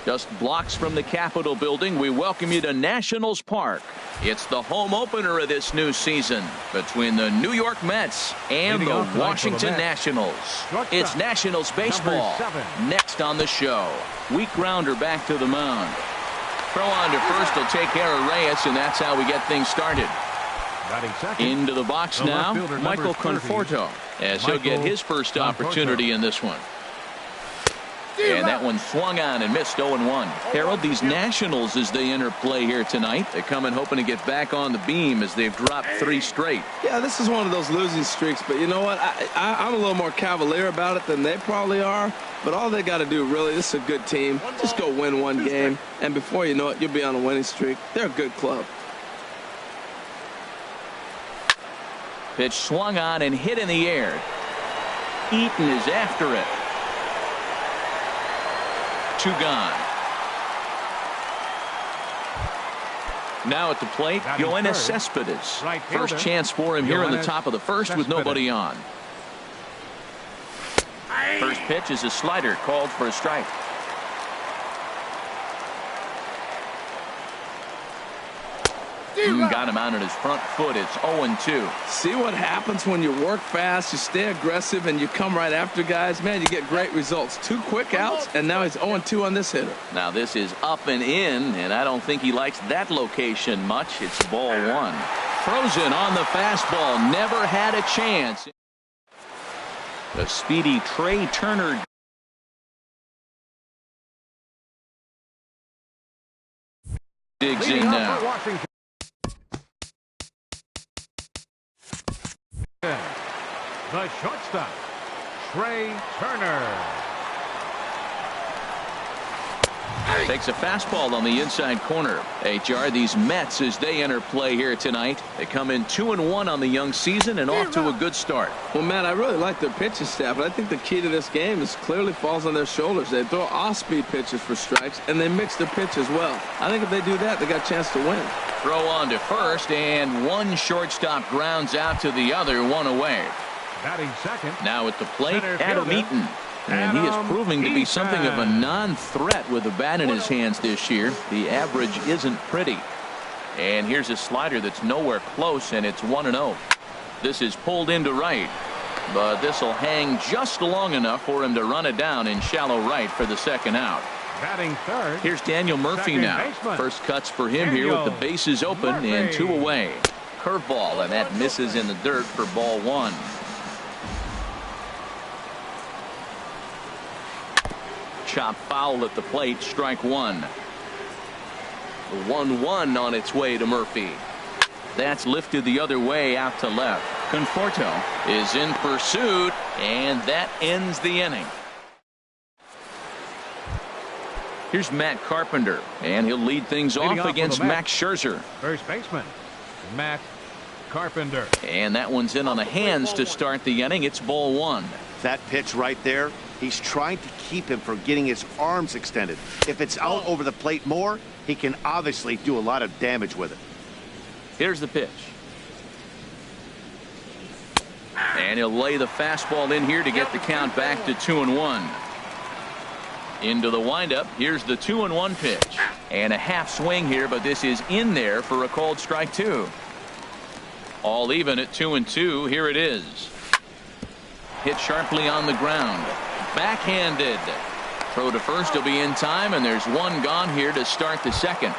Just blocks from the Capitol building, we welcome you to Nationals Park. It's the home opener of this new season between the New York Mets and the Washington Nationals. It's Nationals baseball next on the show. Weak grounder back to the mound. Throw on to first will take care of Reyes, and that's how we get things started. Into the box now, Michael Conforto, as he'll get his first opportunity in this one. And that one swung on and missed 0-1. Harold, these Nationals, as they enter play here tonight, they come in hoping to get back on the beam as they've dropped 3 straight. Yeah, this is one of those losing streaks, but you know what? I'm a little more cavalier about it than they probably are, but all they got to do, really, this is a good team. Just go win one game, and before you know it, you'll be on a winning streak. They're a good club. Pitch swung on and hit in the air. Eaton is after it. 2 gone. Now at the plate, Yoenis Cespedes. First chance for him here in the top of the first with nobody on. First pitch is a slider called for a strike. Got him out on his front foot. It's 0-2. See what happens when you work fast, you stay aggressive, and you come right after guys? Man, you get great results. 2 quick outs, and now he's 0-2 on this hitter. Now this is up and in, and I don't think he likes that location much. It's ball 1. Frozen on the fastball. Never had a chance. The speedy Trey Turner digs in now. The shortstop, Trey Turner. Takes a fastball on the inside corner. HR, these Mets, as they enter play here tonight, they come in 2-1 on the young season and off to a good start. Well, Matt, I really like their pitching staff, but I think the key to this game is clearly falls on their shoulders. They throw off-speed pitches for strikes, and they mix their pitch as well. I think if they do that, they got a chance to win. Throw on to first, and one shortstop grounds out to the other, 1 away. Batting second. Now at the plate, Adam Eaton. And he is proving to be something of a non-threat with the bat in his hands this year. The average isn't pretty. And here's a slider that's nowhere close, and it's 1-0. This is pulled into right, but this will hang just long enough for him to run it down in shallow right for the second out. Batting third. Here's Daniel Murphy now. First cuts for him here with the bases open and 2 away. Curveball, and that misses in the dirt for ball 1. Chop foul at the plate, strike 1. The 1-1 on its way to Murphy. That's lifted the other way out to left. Conforto is in pursuit, and that ends the inning. Here's Matt Carpenter, and he'll lead things off against Max Scherzer. First baseman, Matt Carpenter. And that one's in on the hands to start the inning. It's ball 1. That pitch right there, he's trying to keep him from getting his arms extended. If it's out over the plate more, he can obviously do a lot of damage with it. Here's the pitch. And he'll lay the fastball in here to get the count back to 2-1. Into the windup. Here's the 2-1 pitch. And a half swing here, but this is in there for a called strike 2. All even at 2-2. Here it is. Hit sharply on the ground. Backhanded. Throw to first will be in time, and there's 1 gone here to start the second.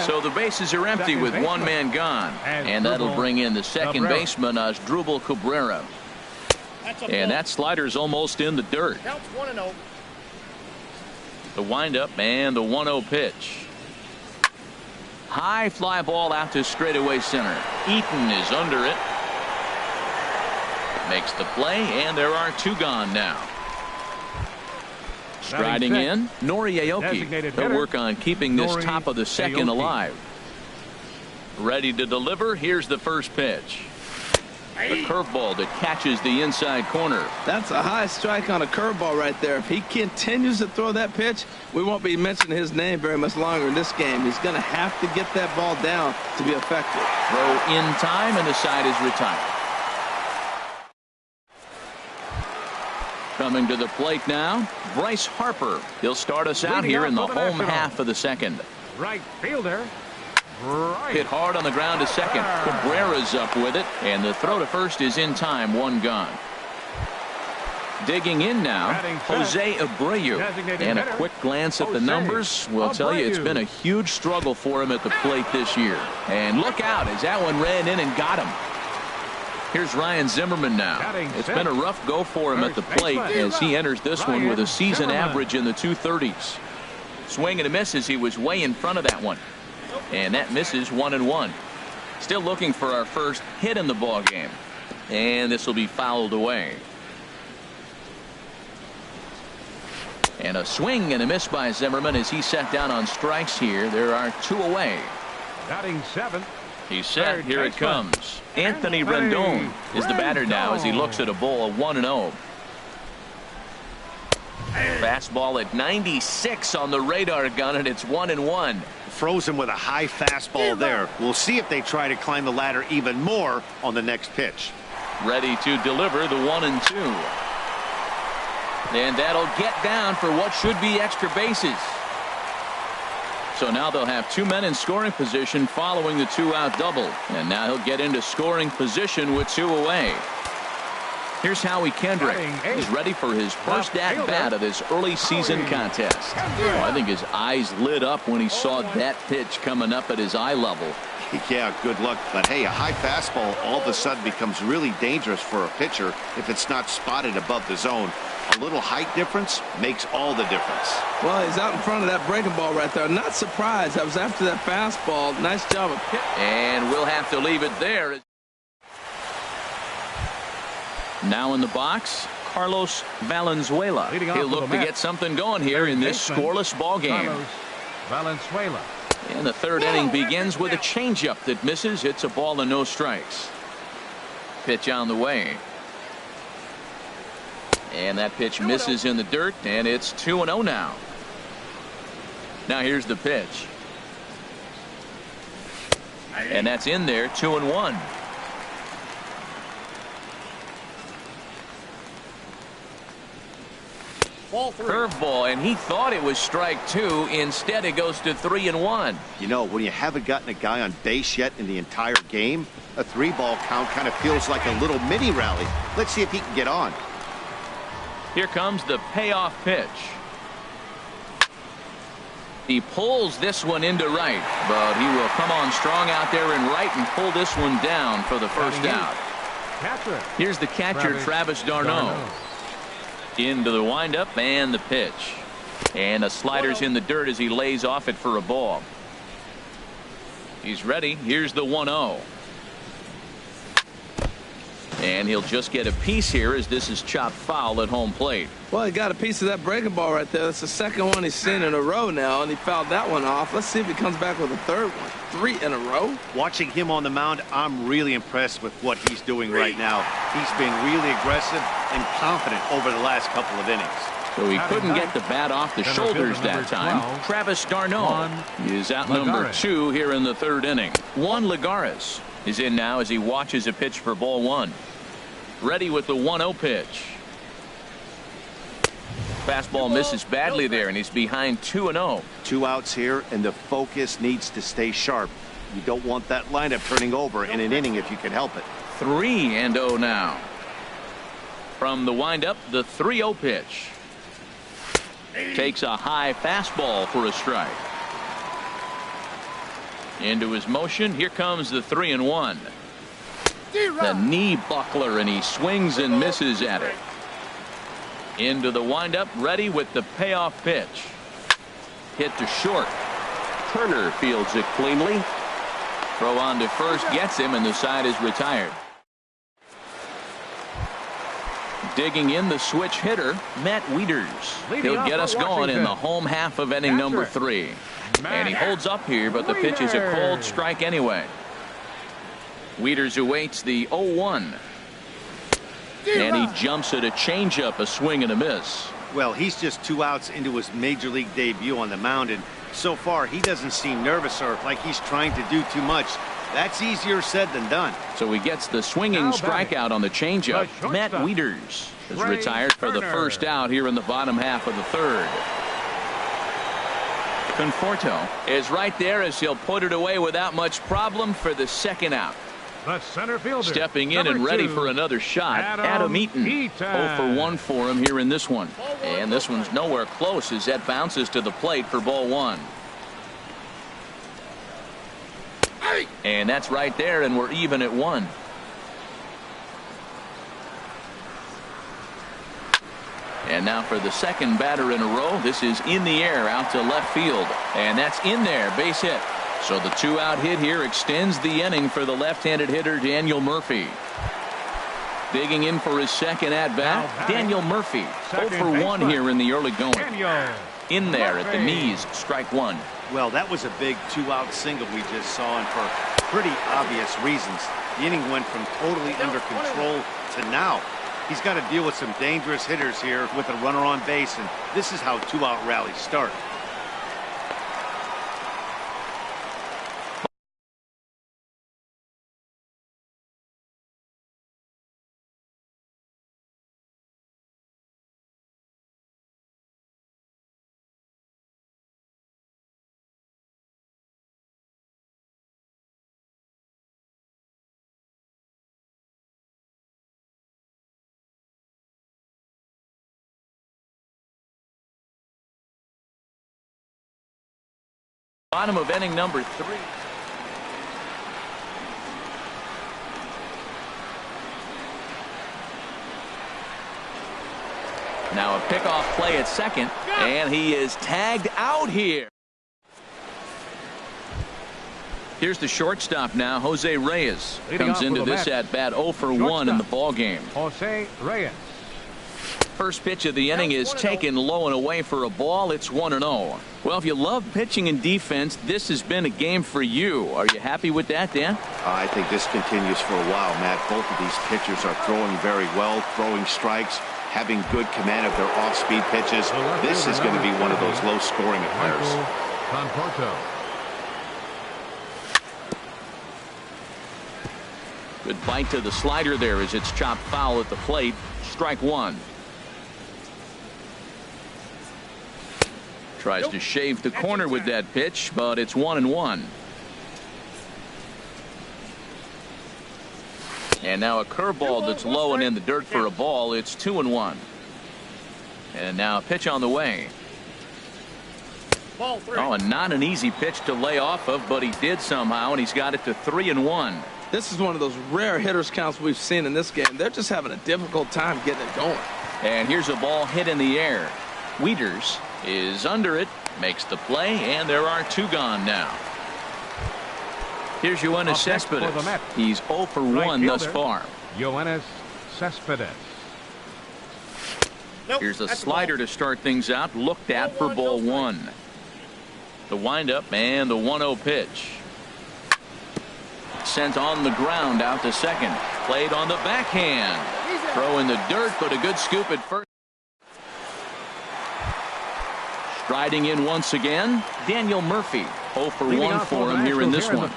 So the bases are empty with 1 man gone, and that'll bring in the second baseman, Asdrubal Cabrera. And that slider's almost in the dirt. The windup and the 1-0 pitch. High fly ball out to straightaway center. Eaton is under it. Makes the play, and there are 2 gone now. Striding in, Nori Aoki. They'll work on keeping this top of the second alive. Ready to deliver. Here's the first pitch. The curveball that catches the inside corner. That's a high strike on a curveball right there. If he continues to throw that pitch, we won't be mentioning his name very much longer in this game. He's going to have to get that ball down to be effective. Throw in time, and the side is retired. Coming to the plate now, Bryce Harper. He'll start us out here in the home half of the second. Right fielder. Right. Hit hard on the ground to second. Cabrera's up with it, and the throw to first is in time. One gone. Digging in now, Jose Abreu. And a quick glance at the numbers will tell you it's been a huge struggle for him at the plate this year. And look out as that one ran in and got him. Here's Ryan Zimmerman now. It's been a rough go for him at the plate as he enters this one with a season average in the 230s. Swing and a miss as he was way in front of that one. And that misses 1-1. Still looking for our first hit in the ball game. And this will be fouled away. And a swing and a miss by Zimmerman as he set down on strikes here. There are 2 away. Batting 7th. He's set. Here it comes. Anthony Rendon is the batter now as he looks at a ball of 1-0. Fastball at 96 on the radar gun, and it's 1-1. Frozen with a high fastball there. We'll see if they try to climb the ladder even more on the next pitch. Ready to deliver the 1-2. And that'll get down for what should be extra bases. So now they'll have 2 men in scoring position following the 2-out double. And now he'll get into scoring position with 2 away. Here's Howie Kendrick. He's ready for his first at-bat of this early season contest. Oh, I think his eyes lit up when he saw that pitch coming up at his eye level. Yeah, good luck. But hey, a high fastball all of a sudden becomes really dangerous for a pitcher if it's not spotted above the zone. A little height difference makes all the difference. Well, he's out in front of that breaking ball right there. Not surprised. I was after that fastball. Nice job of pitching. And we'll have to leave it there. Now in the box, Carlos Valenzuela. He'll look to get something going here in this scoreless ball game. Valenzuela. And the third inning begins with a changeup that misses. It's a ball and no strikes. Pitch on the way. And that pitch misses in the dirt, and it's 2-0 now. Now here's the pitch. And that's in there, 2-1. Curveball, and he thought it was strike 2. Instead, it goes to 3-1. You know, when you haven't gotten a guy on base yet in the entire game, a 3-ball count kind of feels like a little mini rally. Let's see if he can get on. Here comes the payoff pitch. He pulls this one into right, but he will come on strong out there in right and pull this one down for the first out. Here's the catcher, Travis d'Arnaud. Into the windup and the pitch. And a slider's in the dirt as he lays off it for a ball. He's ready. Here's the 1-0. And he'll just get a piece here as this is chopped foul at home plate. Well, he got a piece of that breaking ball right there. That's the second one he's seen in a row now, and he fouled that one off. Let's see if he comes back with a third one. 3 in a row. Watching him on the mound, I'm really impressed with what he's doing right now. He's been really aggressive and confident over the last couple of innings. So he couldn't get the bat off the shoulders that time. Travis d'Arnaud is out number 2 here in the third inning. Juan Lagares is in now as he watches a pitch for ball 1. Ready with the 1-0 pitch. Fastball misses badly there, and he's behind 2-0. 2 outs here, and the focus needs to stay sharp. You don't want that lineup turning over in an inning if you can help it. 3-0 now. From the windup, the 3-0 pitch. Takes a high fastball for a strike. Into his motion. Here comes the 3-1. The knee buckler, and he swings and misses at it. Into the windup, ready with the payoff pitch. Hit to short. Turner fields it cleanly. Throw on to first gets him, and the side is retired. Digging in the switch hitter, Matt Wieters. He'll get us going in the home half of inning number 3. And he holds up here, but the pitch is a cold strike anyway. Wieters awaits the 0-1. And he jumps at a changeup, a swing and a miss. Well, he's just 2 outs into his major league debut on the mound, and so far he doesn't seem nervous or like he's trying to do too much. That's easier said than done. So he gets the swinging strikeout on the changeup. Matt Wieters is retired for the first out here in the bottom half of the third. Conforto is right there as he'll put it away without much problem for the second out. The center fielder, stepping in and ready for another shot, Adam Eaton. 0 for 1 for him here in this one. And this one's nowhere close as that bounces to the plate for ball 1. And that's right there, and we're even at 1. And now for the second batter in a row. This is in the air out to left field. And that's in there, base hit. So the 2-out hit here extends the inning for the left-handed hitter Daniel Murphy. Digging in for his second at-bat, Daniel Murphy. 0 for 1 here in the early going. In there at the knees, strike 1. Well, that was a big 2-out single we just saw, and for pretty obvious reasons. The inning went from totally under control to now. He's got to deal with some dangerous hitters here with a runner on base, and this is how 2-out rallies start. Bottom of inning number 3. Now a pickoff play at second, and he is tagged out here. Here's the shortstop now, Jose Reyes. Comes into this at bat 0 for 1 in the ball game. Jose Reyes. First pitch of the inning is taken low and away for a ball. It's 1-0. Well, if you love pitching and defense, this has been a game for you. Are you happy with that, Dan? I think this continues for a while, Matt. Both of these pitchers are throwing very well, throwing strikes, having good command of their off-speed pitches. This is going to be one of those low-scoring affairs. Conforto. Good bite to the slider there as it's chopped foul at the plate. Strike 1. Tries to shave the corner with that pitch, but it's 1-1. And now a curveball that's low and in the dirt for a ball. It's 2-1. And now a pitch on the way. Oh, and not an easy pitch to lay off of, but he did somehow, and he's got it to 3-1. This is one of those rare hitters counts we've seen in this game. They're just having a difficult time getting it going. And here's a ball hit in the air. Wieters is under it, makes the play, and there are 2 gone now. Here's Yoenis Cespedes. He's 0 for 1 thus far. Yoenis Cespedes. Here's a slider to start things out, looked at for ball 1. The windup and the 1-0 pitch. Sent on the ground out to second. Played on the backhand. Throw in the dirt, but a good scoop at first. Striding in once again, Daniel Murphy. 0 for 1 for him here in this one.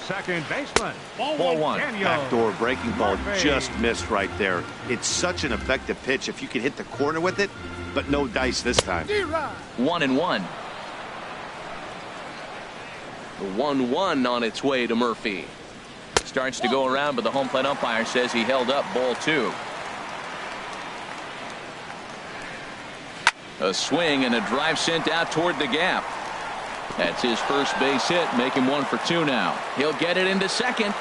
Second baseman. Ball 1. Backdoor breaking ball just missed right there. It's such an effective pitch if you can hit the corner with it, but no dice this time. 1-1. The 1-1 on its way to Murphy. Starts to go around, but the home plate umpire says he held up ball 2. A swing and a drive sent out toward the gap. That's his first base hit, make him 1 for 2 now. He'll get it into second.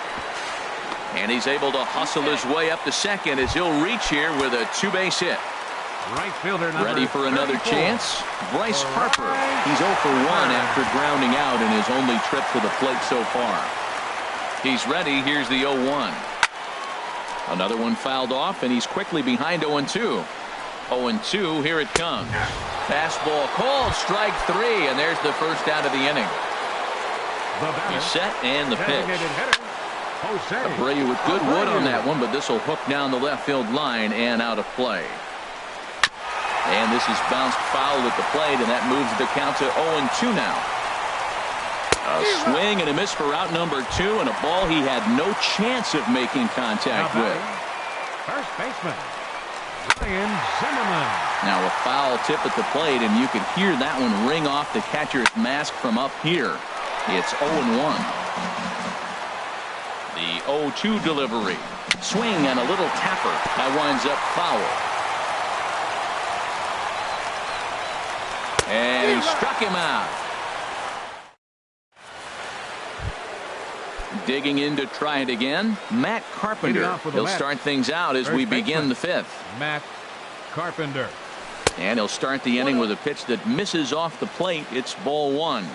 And he's able to hustle his way up to second as he'll reach here with a 2-base hit. Right fielder ready for another chance. Bryce Harper. He's 0 for 1 after grounding out in his only trip to the plate so far. He's ready. Here's the 0-1. Another one fouled off, and he's quickly behind 0-2. 0-2, here it comes. Fastball called, strike 3, and there's the first out of the inning. He's set, and the pitch. Abreu with good wood on that one, but this will hook down the left field line and out of play. And this is bounced foul at the plate, and that moves the count to 0-2 now. A swing and a miss for out number 2, and a ball he had no chance of making contact with. First baseman, Ryan Zimmerman. Now a foul tip at the plate, and you could hear that one ring off the catcher's mask from up here. It's 0-1. The 0-2 delivery. Swing and a little tapper. That winds up foul. And he struck him out. Digging in to try it again, Matt Carpenter. He'll start things out as we begin the 5th. Matt Carpenter. And he'll start the inning with a pitch that misses off the plate. It's ball 1.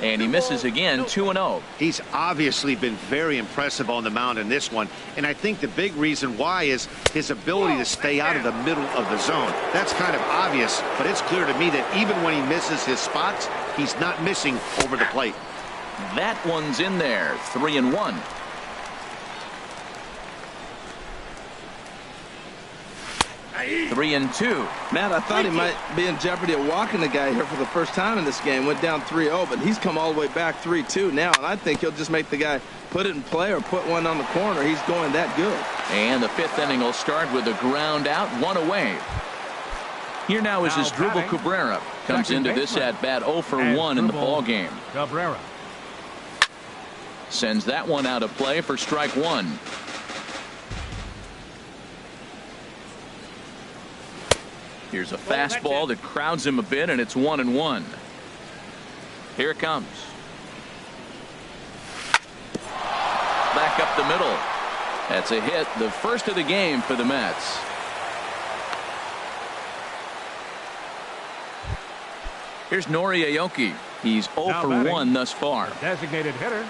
And he misses again, 2-0. He's obviously been very impressive on the mound in this one. And I think the big reason why is his ability to stay out of the middle of the zone. That's kind of obvious, but it's clear to me that even when he misses his spots, he's not missing over the plate. That one's in there, 3-1. Three and 2. Matt, I thought he might be in jeopardy of walking the guy here for the first time in this game. Went down 3-0, but he's come all the way back 3-2 now, and I think he'll just make the guy put it in play or put one on the corner. He's going that good. And the 5th inning will start with a ground out, 1 away. Here now is Asdrubal Cabrera. Comes into this at bat 0 for 1 in the ball game. Cabrera sends that one out of play for strike 1. Here's a fastball that crowds him a bit, and it's 1-1. Here it comes. Back up the middle. That's a hit, the first of the game for the Mets. Here's Nori Aoki. He's 0 for 1 thus far. Designated hitter,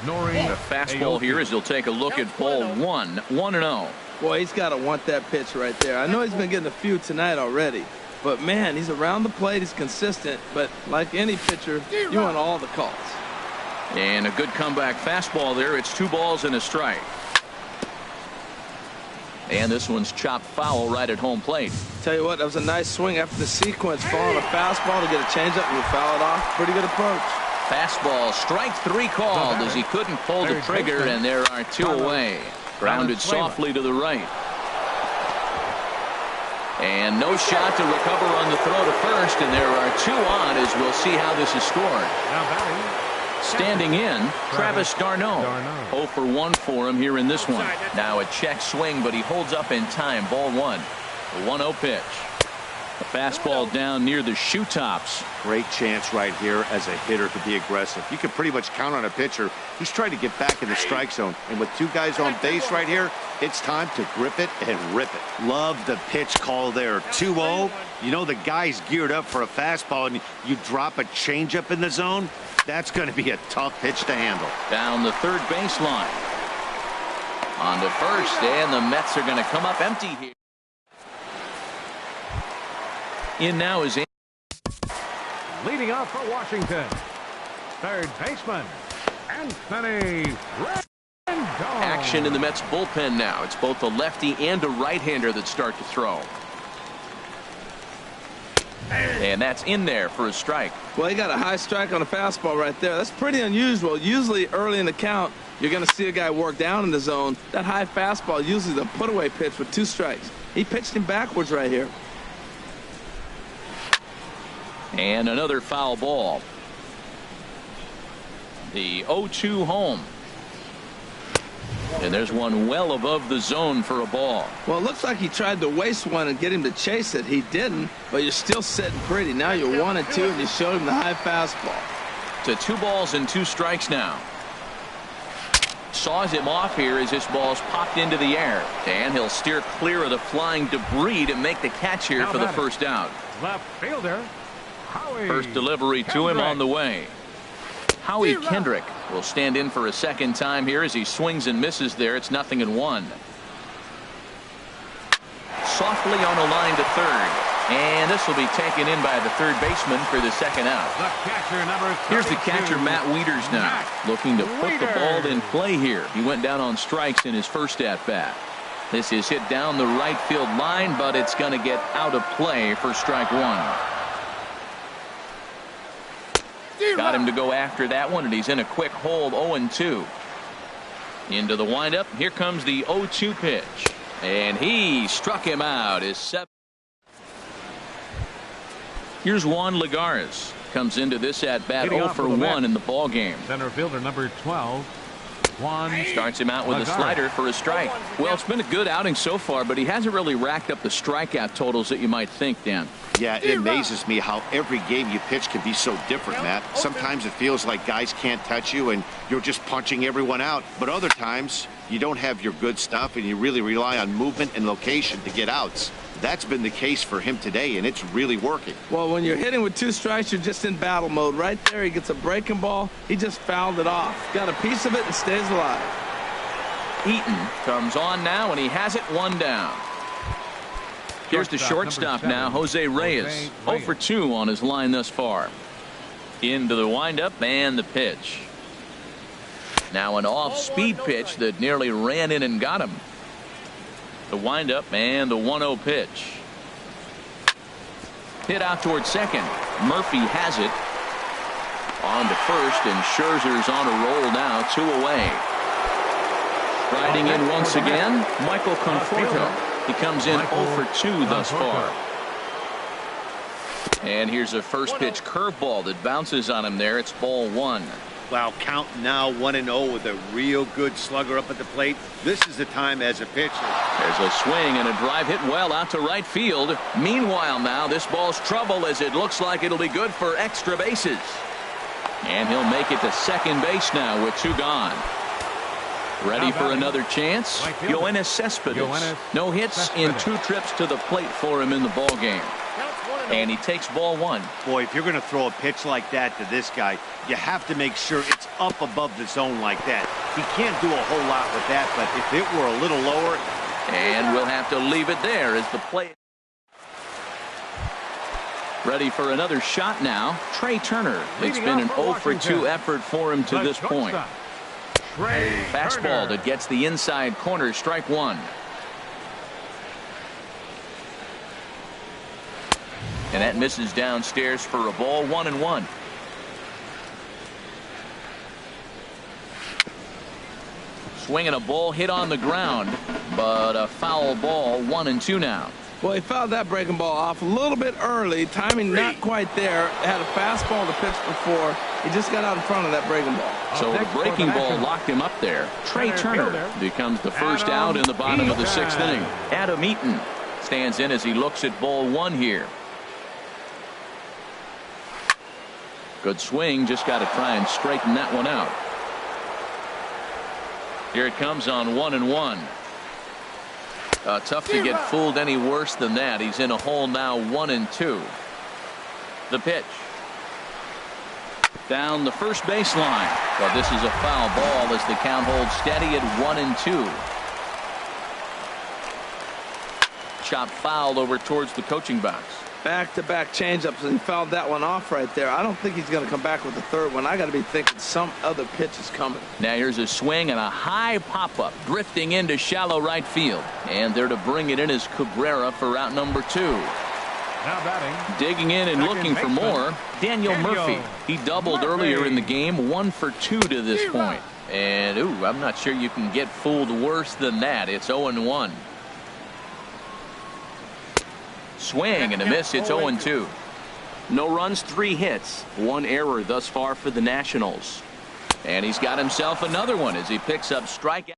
Nori. The fastball Aoki. here as he'll take a look at ball 1, 1-0. Boy, he's got to want that pitch right there. I know he's been getting a few tonight already, but man, he's around the plate. He's consistent, but like any pitcher, you want all the calls. And a good comeback fastball there. It's 2 balls and a strike. And this one's chopped foul right at home plate. Tell you what, that was a nice swing after the sequence. Following a fastball to get a changeup and you foul it off. Pretty good approach. Fastball, strike 3 called as he couldn't pull the trigger, and there are 2 away. Grounded softly to the right. And no shot to recover on the throw to first, and there are 2 on as we'll see how this is scored. Now batting. Standing in, Travis d'Arnaud. 0 for 1 for him here in this one. Now a check swing, but he holds up in time. Ball 1. The 1-0 pitch. A fastball down near the shoe tops. Great chance right here as a hitter to be aggressive. You can pretty much count on a pitcher. He's trying to get back in the strike zone. And with 2 guys on base right here, it's time to grip it and rip it. Love the pitch call there. 2-0. You know the guy's geared up for a fastball, and you drop a changeup in the zone. That's going to be a tough pitch to handle. Down the third baseline. On to first, and the Mets are going to come up empty here. In now is Leading off for Washington, third baseman, Anthony Rendon. action in the Mets bullpen now. It's both a lefty and a right-hander that start to throw. And that's in there for a strike. Well, he got a high strike on a fastball right there. That's pretty unusual. Usually early in the count, you're going to see a guy work down in the zone. That high fastball usually the put-away pitch with 2 strikes. He pitched him backwards right here. And another foul ball. The 0-2 home. And there's one well above the zone for a ball. Well, it looks like he tried to waste one and get him to chase it. He didn't, but you're still sitting pretty. Now you're 1-2, and you showed him the high fastball. To 2 balls and 2 strikes now. Saws him off here as this ball's popped into the air. And he'll steer clear of the flying debris to make the catch here for the first out. Left fielder, Howie First delivery to him on the way. Howie Kendrick will stand in for a second time here as he swings and misses there. It's 0-1. Softly on a line to third. And this will be taken in by the third baseman for the second out. The catcher, number 32. Here's the catcher, Matt Wieters, now looking to put the ball in play here. He went down on strikes in his first at-bat. This is hit down the right field line, but it's going to get out of play for strike 1. Got him to go after that one, and he's in a quick hold. 0-2. Into the windup. Here comes the 0-2 pitch. And he struck him out. His 7th. Here's Juan Lagares. Comes into this at bat 0 for 1 in the ball game. Center fielder number 12. Juan starts him out with a slider for a strike. Well, it's been a good outing so far, but he hasn't really racked up the strikeout totals that you might think, Dan. Yeah, it amazes me how every game you pitch can be so different, Matt. Sometimes it feels like guys can't touch you and you're just punching everyone out. But other times you don't have your good stuff and you really rely on movement and location to get outs. That's been the case for him today, and it's really working. Well, when you're hitting with 2 strikes, you're just in battle mode. Right there, he gets a breaking ball. He just fouled it off. Got a piece of it and stays alive. Eaton comes on now, and he has it 1 down. Here's the shortstop now, Jose Reyes. 0 for 2 on his line thus far. Into the windup and the pitch. Now an off-speed pitch that nearly ran in and got him. The windup and the 1-0 pitch. Hit out towards second. Murphy has it. On to first, and Scherzer's on a roll now, 2 away. Riding in once again, Michael Conforto. He comes in 0 for 2 thus far. And here's a first pitch curveball that bounces on him there. It's ball 1. Wow, count now 1-0 with a real good slugger up at the plate. This is the time as a pitcher. There's a swing and a drive hit well out to right field. Meanwhile now this ball's trouble as it looks like it'll be good for extra bases. And he'll make it to second base now with 2 gone. Ready for another chance? Yoenis Cespedes. No hits in 2 trips to the plate for him in the ball game. And he takes ball 1. Boy, if you're going to throw a pitch like that to this guy, you have to make sure it's up above the zone like that. He can't do a whole lot with that, but if it were a little lower. And we'll have to leave it there as the play. Ready for another shot now. Trey Turner. It's been an 0 for 2 effort for him to this point. Fastball that gets the inside corner. Strike 1. And that misses downstairs for a ball. 1-1. Swinging a ball hit on the ground, but a foul ball. 1-2 now. Well, he fouled that breaking ball off a little bit early. Timing not quite there. Had a fastball to pitch before. He just got out in front of that breaking ball. So the breaking ball locked him up there. Trey Turner becomes the first out in the bottom of the 6th inning. Adam Eaton stands in as he looks at ball 1 here. Good swing. Just got to try and straighten that one out. Here it comes on 1-1. Tough to get fooled any worse than that. He's in a hole now. 1-2. The pitch. Down the first baseline. But this is a foul ball as the count holds steady at 1-2. Chop fouled over towards the coaching box. Back-to-back changeups, and he fouled that one off right there. I don't think he's going to come back with the third one. I got to be thinking some other pitch is coming. Now here's a swing and a high pop-up drifting into shallow right field. And there to bring it in is Cabrera for out number 2. Now batting. Digging in and looking for more, Daniel Murphy. He doubled earlier in the game. 1 for 2 to this point. And, ooh, I'm not sure you can get fooled worse than that. It's 0-1. Swing and a miss. It's 0-2. No runs, 3 hits, 1 error thus far for the Nationals. And he's got himself another one as he picks up strikeout.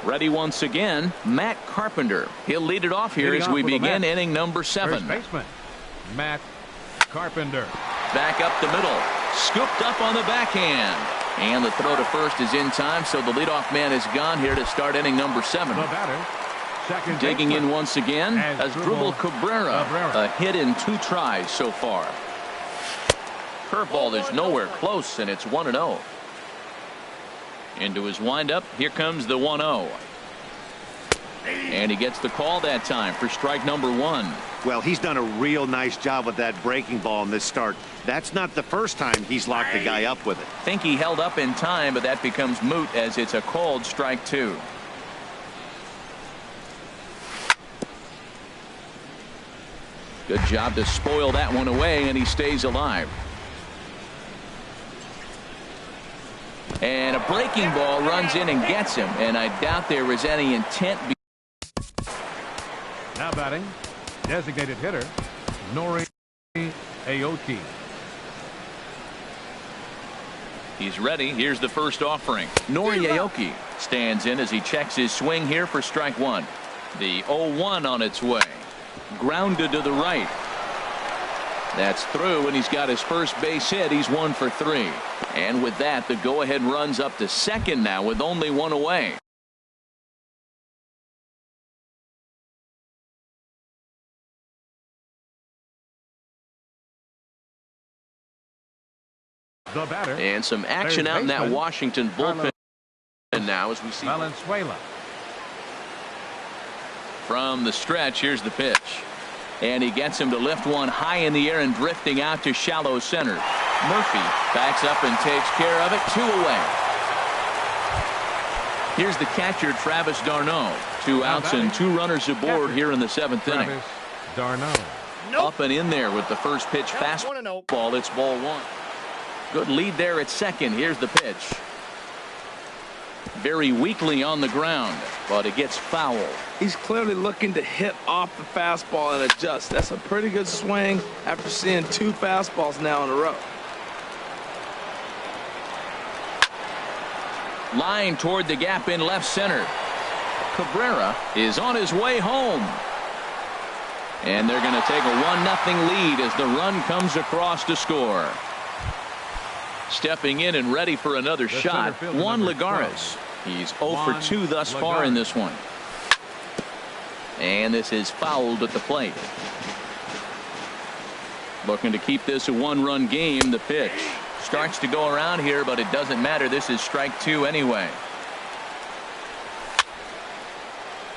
Ready once again, Matt Carpenter. He'll lead it off here as we begin inning number 7. First baseman, Matt Carpenter. Back up the middle. Scooped up on the backhand. And the throw to first is in time, so the leadoff man is gone here to start inning number 7. The batter. Digging in once again as Drupal Cabrera. A hit in 2 tries so far. Curveball is nowhere close, and it's 1-0. Into his windup. Here comes the 1-0. And he gets the call that time for strike number 1. Well, he's done a real nice job with that breaking ball in this start. That's not the first time he's locked the guy up with it. Think he held up in time, but that becomes moot as it's a called strike 2. Good job to spoil that one away, and he stays alive. And a breaking ball runs in and gets him, and I doubt there was any intent. Now batting, designated sinyari Aoki. He's ready. Here's the first offering. Sinyari Aoki stands in as he checks his swing here for strike one. The 0-1 on its way. Grounded to the right. That's through, and he's got his first base hit. He's 1 for 3. And with that, the go-ahead runs up to second now with only one away. The batter. And some action out in that Washington bullpen now as we see Valenzuela. from the stretch. Here's the pitch. And he gets him to lift one high in the air and drifting out to shallow center. Murphy backs up and takes care of it. 2 away. Here's the catcher, Travis d'Arnaud. 2 outs and 2 runners aboard here in the 7th inning. d'Arnaud. Up and in there with the first pitch fastball. It's ball 1. Good lead there at second. Here's the pitch. Very weakly on the ground, but it gets foul. He's clearly looking to hit off the fastball and adjust. That's a pretty good swing after seeing 2 fastballs now in a row. Line toward the gap in left center. Cabrera is on his way home. And they're going to take a 1-0 lead as the run comes across to score. Stepping in and ready for another shot, Juan Lagares. He's 0 for 2 thus far in this one. And this is fouled at the plate. Looking to keep this a 1-run game. The pitch starts to go around here, but it doesn't matter. This is strike 2 anyway.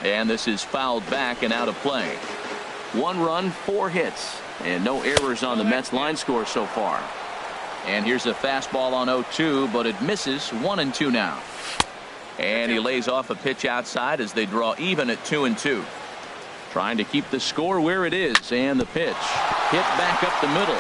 And this is fouled back and out of play. 1 run, 4 hits, and no errors on the Mets line score so far. And here's a fastball on 0-2, but it misses. 1-2 now. And he lays off a pitch outside as they draw even at 2-2. Trying to keep the score where it is, and the pitch hit back up the middle.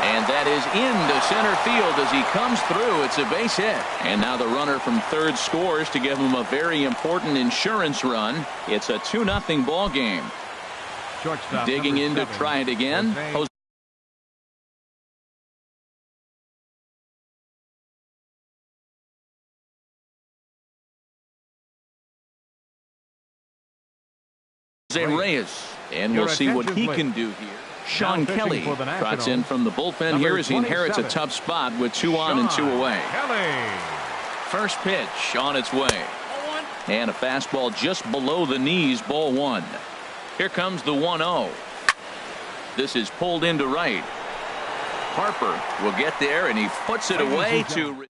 And that is into center field as he comes through. It's a base hit. And now the runner from third scores to give him a very important insurance run. It's a 2-0 ball game. Shortstop digging in to 7, try it again. Jose Reyes, and we'll see what he can do here. Sean Kelly trots in from the bullpen here as he inherits a tough spot with 2 on and 2 away. First pitch on its way. And a fastball just below the knees, ball 1. Here comes the 1-0. This is pulled into right. Harper will get there, and he puts it away to.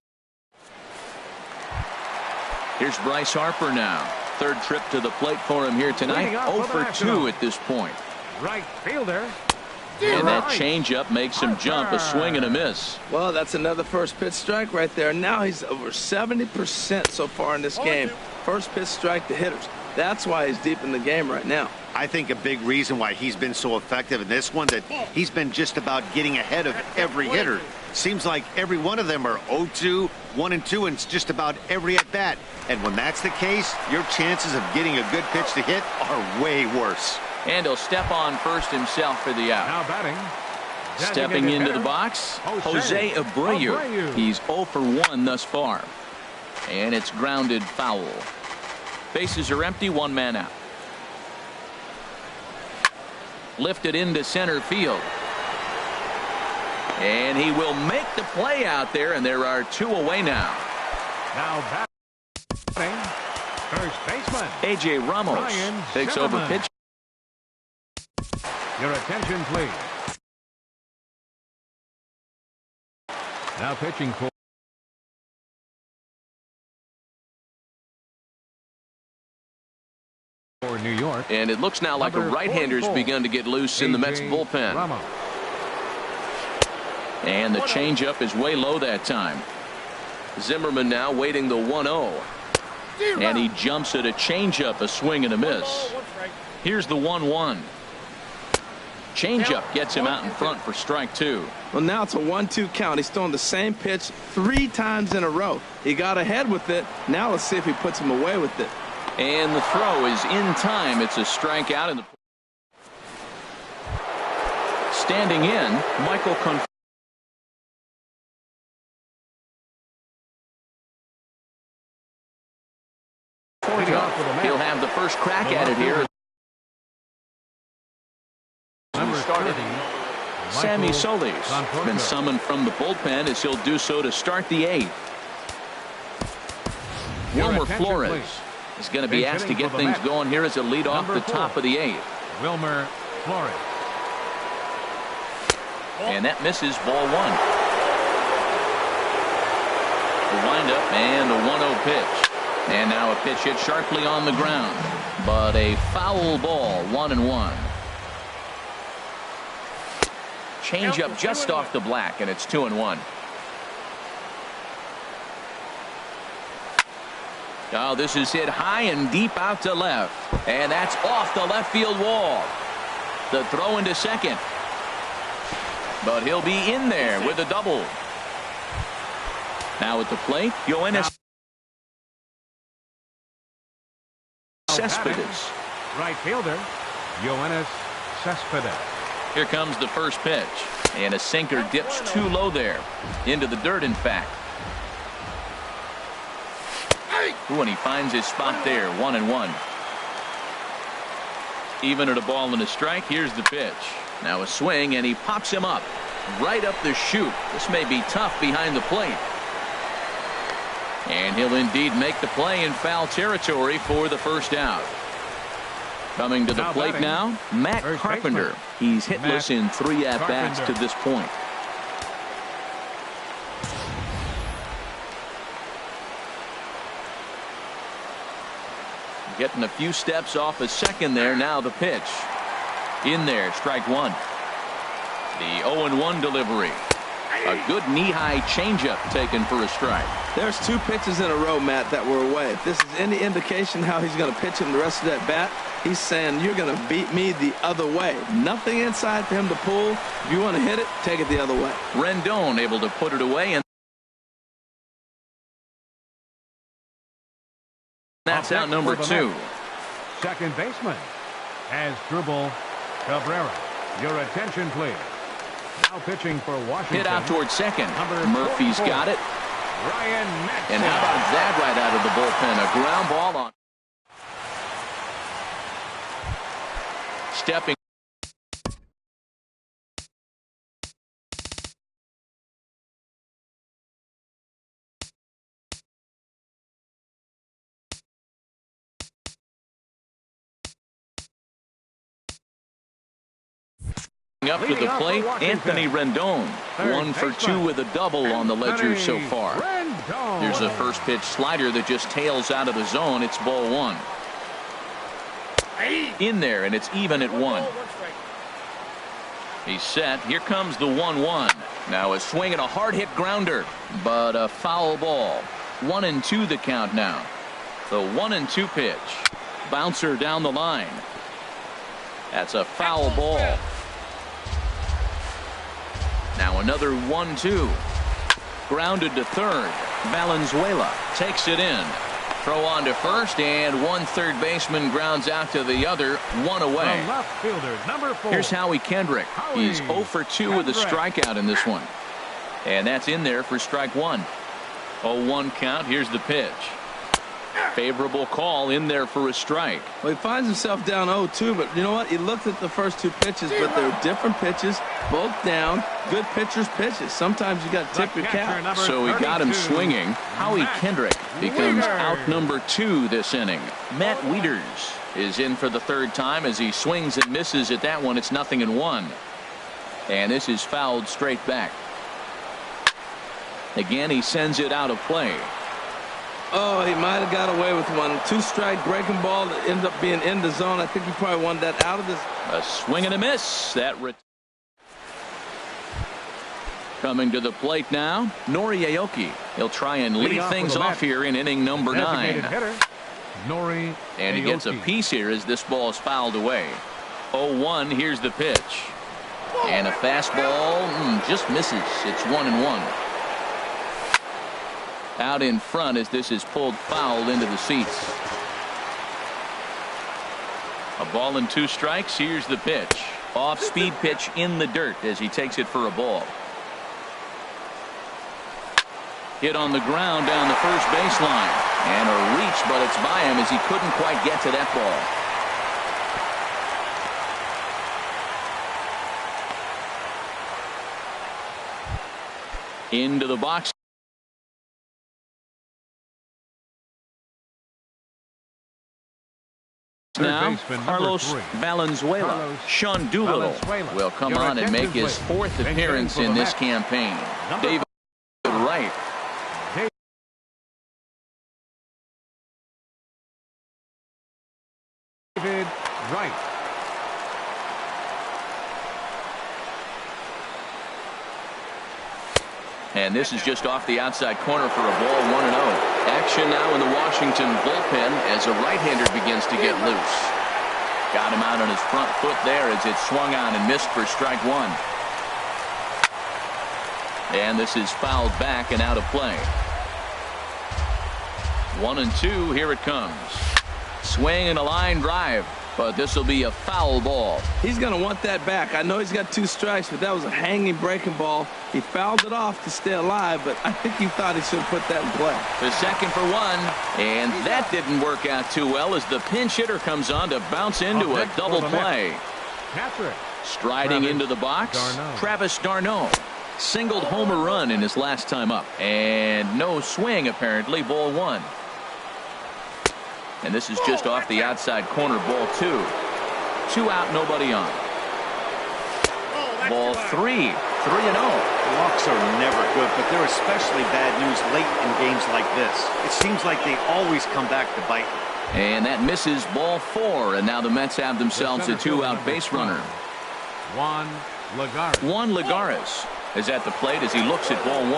Here's Bryce Harper now. Third trip to the plate for him here tonight. 0 for 2 at this point. Right fielder. And that changeup makes him jump. A swing and a miss. Well, that's another first pitch strike right there. Now he's over 70% so far in this game. First pitch strike to hitters. That's why he's deep in the game right now. I think a big reason why he's been so effective in this one, that he's been just about getting ahead of every hitter. Seems like every one of them are 0-2, 1-2, and it's just about every at bat. And when that's the case, your chances of getting a good pitch to hit are way worse. And he'll step on first himself for the out. Now batting. Stepping into the box, Jose Abreu. He's 0 for 1 thus far. And it's grounded foul. Bases are empty, 1 man out. Lifted into center field. And he will make the play out there, and there are 2 away now. Now batting. First baseman. A.J. Ramos takes over pitch. Your attention, please. Now pitching for New York. And it looks now like a right-hander's begun to get loose in the Mets bullpen. Ramos. And the changeup is way low that time. Zimmerman now waiting the 1-0. And he jumps at a changeup, a swing and a miss. Here's the 1-1. Changeup gets him out in front for strike 2. Well, now it's a 1-2 count. He's throwing the same pitch 3 times in a row. He got ahead with it. Now let's see if he puts him away with it. And the throw is in time. It's a strikeout. And standing in, Michael Conforto. He'll have the first crack at it here. Sammy Solis has been summoned from the bullpen as he'll do so to start the 8th. Wilmer Flores is going to be asked to get things going here as a lead off the top of the 8th. Wilmer Flores. And that misses, ball 1. The windup and the 1-0 pitch. And now a pitch hit sharply on the ground. But a foul ball, 1-1. Changeup just off the black, and it's 2-1. Oh, this is hit high and deep out to left. And that's off the left field wall. The throw into second. But he'll be in there with a double. Now at the plate, Yoenis Cespedes. Right fielder, Yoenis Cespedes. Here comes the first pitch. And a sinker dips too low there. Into the dirt, in fact. Ooh, and he finds his spot there, 1-1. Even at a ball and a strike, here's the pitch. Now a swing, and he pops him up. Right up the chute. This may be tough behind the plate. And he'll indeed make the play in foul territory for the first out. Coming to the plate now, Matt Carpenter. He's hitless in 3 at-bats to this point. Getting a few steps off a second there. Now the pitch. In there, strike 1. The 0-1 delivery. A good knee-high changeup taken for a strike. There's 2 pitches in a row, Matt, that were away. If this is any indication how he's going to pitch him the rest of that bat, he's saying you're going to beat me the other way. Nothing inside for him to pull. If you want to hit it, take it the other way. Rendon able to put it away, and that's out number 2. Second baseman has Dribble Cabrera. Your attention, please. Now pitching for Washington. Hit out towards second. Murphy's got it. Ryan Metz. And how about that right out of the bullpen? A ground ball on. Stepping. Up to the plate, Anthony Rendon. 1 for 2 with a double on the ledger so far. Here's a first pitch slider that just tails out of the zone. It's ball 1. In there, and it's even at 1. He's set. Here comes the 1-1. Now a swing and a hard hit grounder, but a foul ball. 1-2 the count now. The 1-2 pitch. Bouncer down the line. That's a foul ball. Now another 1-2. Grounded to third. Valenzuela takes it in. Throw on to first, and one third baseman grounds out to the other. 1 away. The left fielder, number 4. Here's Howie Kendrick. He's 0 for 2 with a strikeout in this one. And that's in there for strike 1. 0-1 count. Here's the pitch. Favorable call in there for a strike. Well, he finds himself down 0-2, but you know what? He looked at the first 2 pitches, but they're different pitches, both down. Good pitchers' pitches. Sometimes you got to tip your cap. So he got him swinging. Howie Kendrick becomes out number 2 this inning. Matt Wieters is in for the 3rd time as he swings and misses at that one. It's 0-1. And this is fouled straight back. Again, he sends it out of play. Oh, he might have got away with one. 2-strike breaking ball that ended up being in the zone. I think he probably wanted that out of this. A swing and a miss. That coming to the plate now, Nori Aoki. He'll try and lead things off here in inning number 9. Nori and he gets a piece here as this ball is fouled away. 0-1. Here's the pitch. And a fastball just misses. It's 1-1. Out in front as this is pulled foul into the seats. A ball and 2 strikes. Here's the pitch. Off-speed pitch in the dirt as he takes it for a ball. Hit on the ground down the first baseline. And a reach, but it's by him as he couldn't quite get to that ball. Into the box. Now, Carlos Valenzuela. Sean Doolittle will come on and make his 4th appearance in this campaign. David Wright. David Wright. And this is just off the outside corner for a ball, 1-0. Action now in the Washington bullpen as a right-hander begins to get loose. Got him out on his front foot there as it swung on and missed for strike 1. And this is fouled back and out of play. 1-2. Here it comes. Swing and a line drive. But this will be a foul ball. He's going to want that back. I know he's got 2 strikes, but that was a hanging breaking ball. He fouled it off to stay alive, but I think he thought he should have put that in play. The second for 1, and that didn't work out too well as the pinch hitter comes on to bounce into a double play. Striding into the box, Travis d'Arnaud. Singled home run in his last time up. And no swing apparently, ball 1. And this is just off the outside corner, ball 2. 2 out, nobody on. Ball 3. 3-0. Walks are never good, but they're especially bad news late in games like this. It seems like they always come back to bite. And that misses, ball 4. And now the Mets have themselves a 2-out base runner. Juan Lagares is at the plate as he looks at ball 1.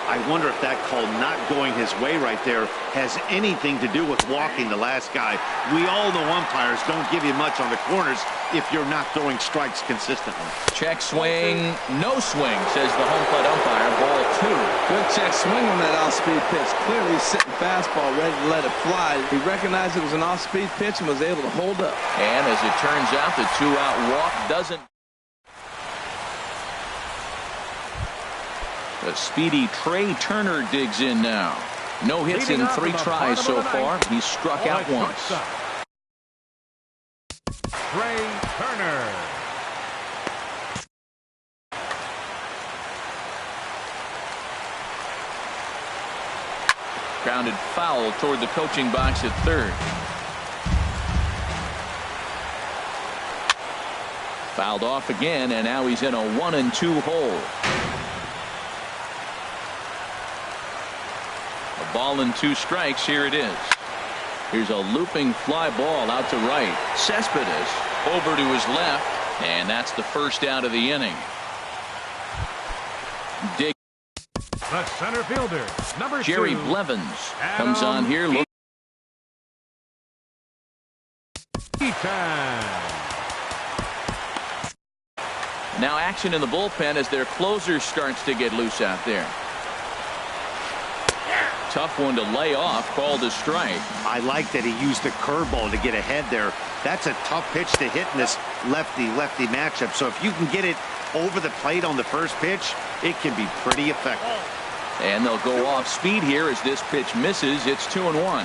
I wonder if that call not going his way right there has anything to do with walking the last guy. We all know umpires don't give you much on the corners if you're not throwing strikes consistently. Check swing, no swing, says the home plate umpire, ball 2. Good check swing on that off-speed pitch. Clearly he's sitting fastball ready to let it fly. He recognized it was an off-speed pitch and was able to hold up. And as it turns out, the 2-out walk doesn't. The speedy Trey Turner digs in now. No hits in 3 tries so far. He's struck out once. Trey Turner. Grounded foul toward the coaching box at third. Fouled off again, and now he's in a 1-2 hole. A ball and 2 strikes. Here it is. Here's a looping fly ball out to right. Cespedes over to his left, and that's the first out of the inning. Dig. The center fielder, number Jerry 2, Blevins comes on here. Look. Now action in the bullpen as their closer starts to get loose out there. Tough one to lay off, called a strike. I like that he used the curveball to get ahead there. That's a tough pitch to hit in this lefty-lefty matchup. So if you can get it over the plate on the first pitch, it can be pretty effective. And they'll go off speed here as this pitch misses. It's 2-1.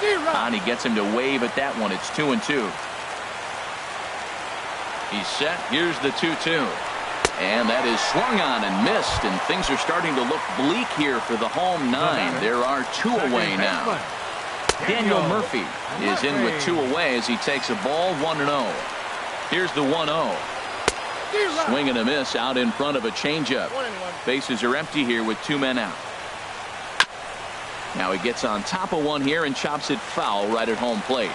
And he gets him to wave at that one. It's 2-2. He's set. Here's the 2-2. And that is swung on and missed, and things are starting to look bleak here for the home 9. There are 2 away now. Daniel Murphy is in with 2 away as he takes a ball, 1-0. Here's the 1-0. Swing and a miss out in front of a changeup. Bases are empty here with 2 men out. Now he gets on top of one here and chops it foul right at home plate.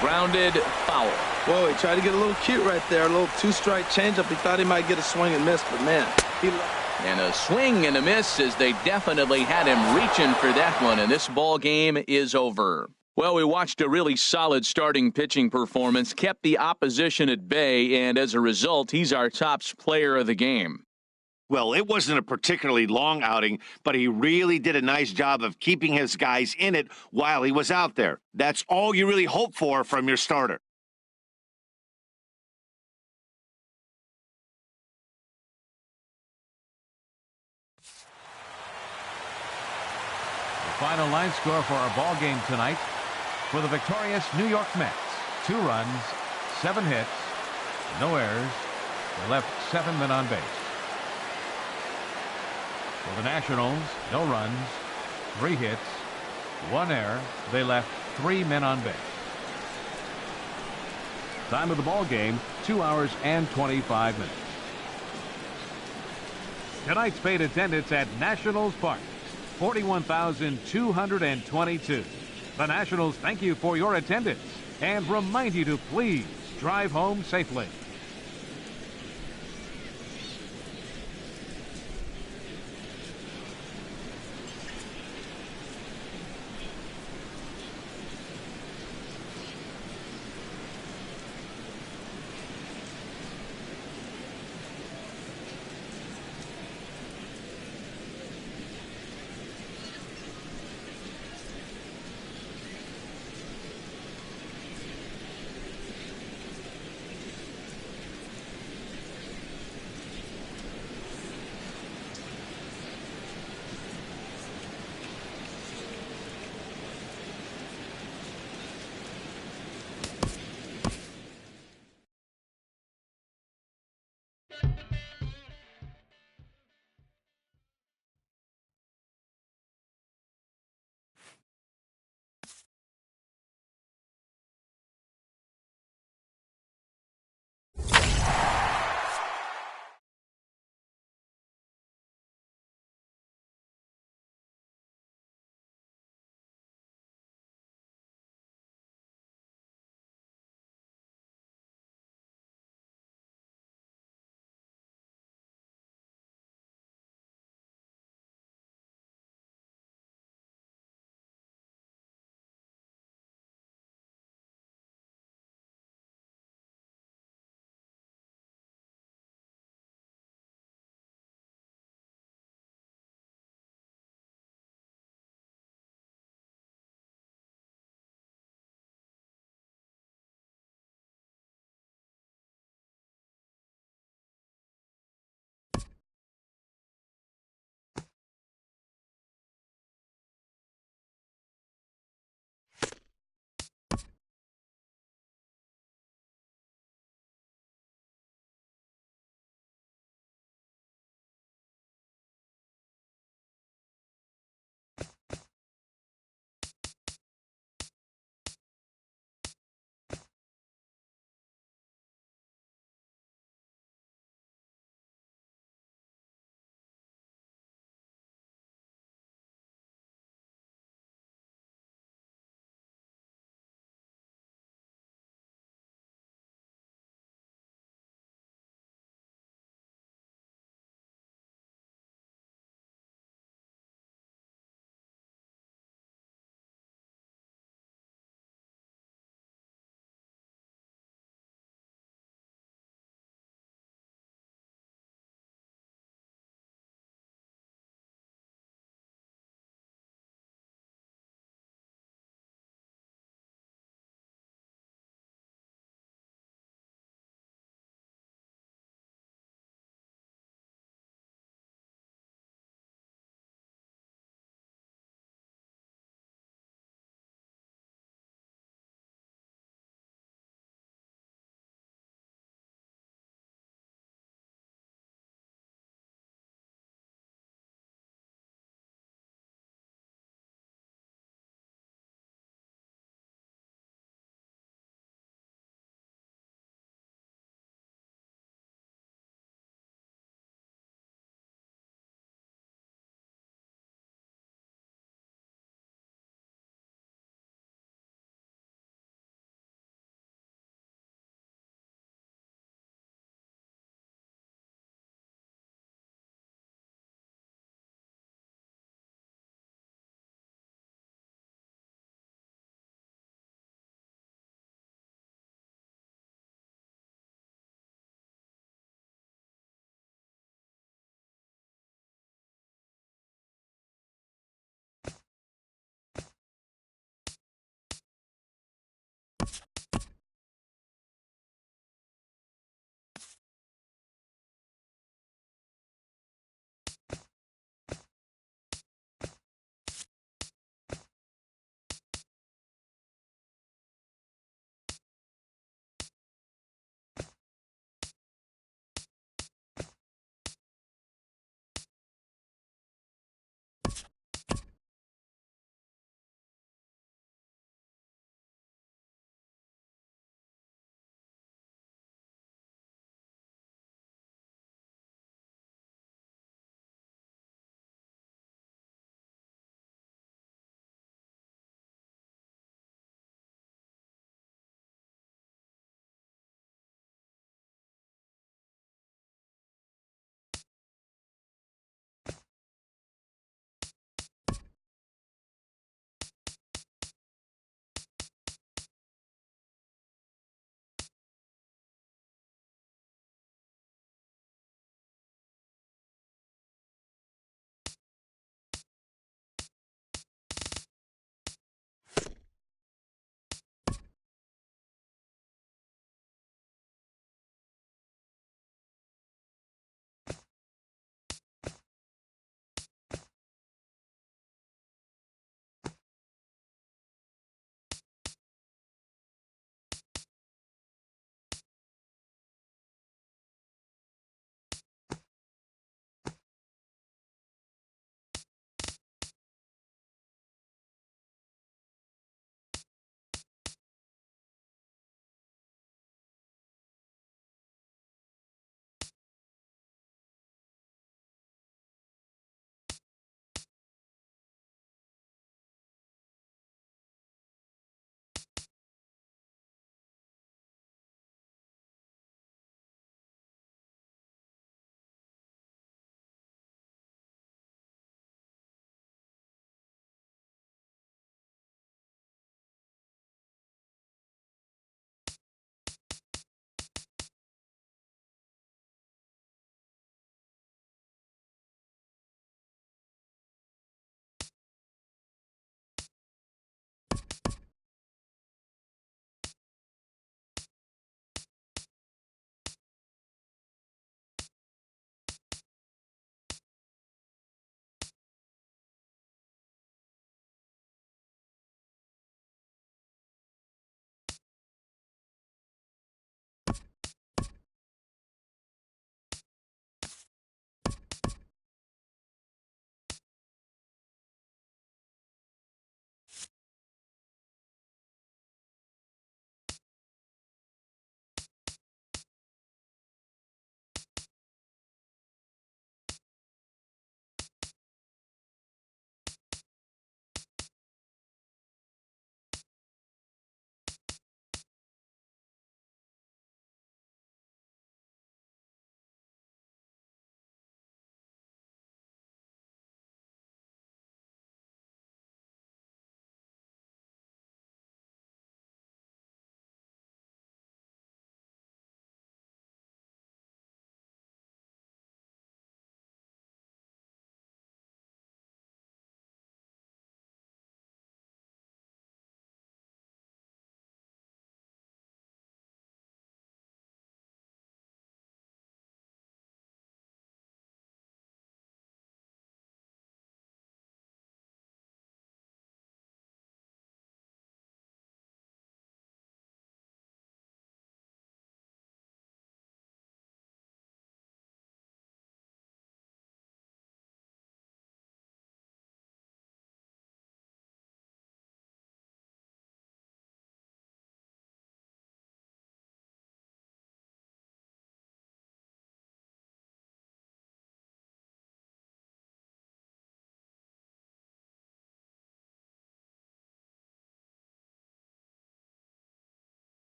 Grounded foul. Whoa, he tried to get a little cute right there. A little 2-strike changeup. He thought he might get a swing and miss, but man. And a swing and a miss as they definitely had him reaching for that one, and this ball game is over. Well, we watched a really solid starting pitching performance, kept the opposition at bay, and as a result, he's our top player of the game. Well, it wasn't a particularly long outing, but he really did a nice job of keeping his guys in it while he was out there. That's all you really hope for from your starter. The final line score for our ball game tonight. For the victorious New York Mets, 2 runs, 7 hits, no errors. They left 7 men on base. For the Nationals, no runs, 3 hits, 1 error. They left 3 men on base. Time of the ball game, 2 hours and 25 minutes. Tonight's paid attendance at Nationals Park, 41,222. The Nationals thank you for your attendance and remind you to please drive home safely.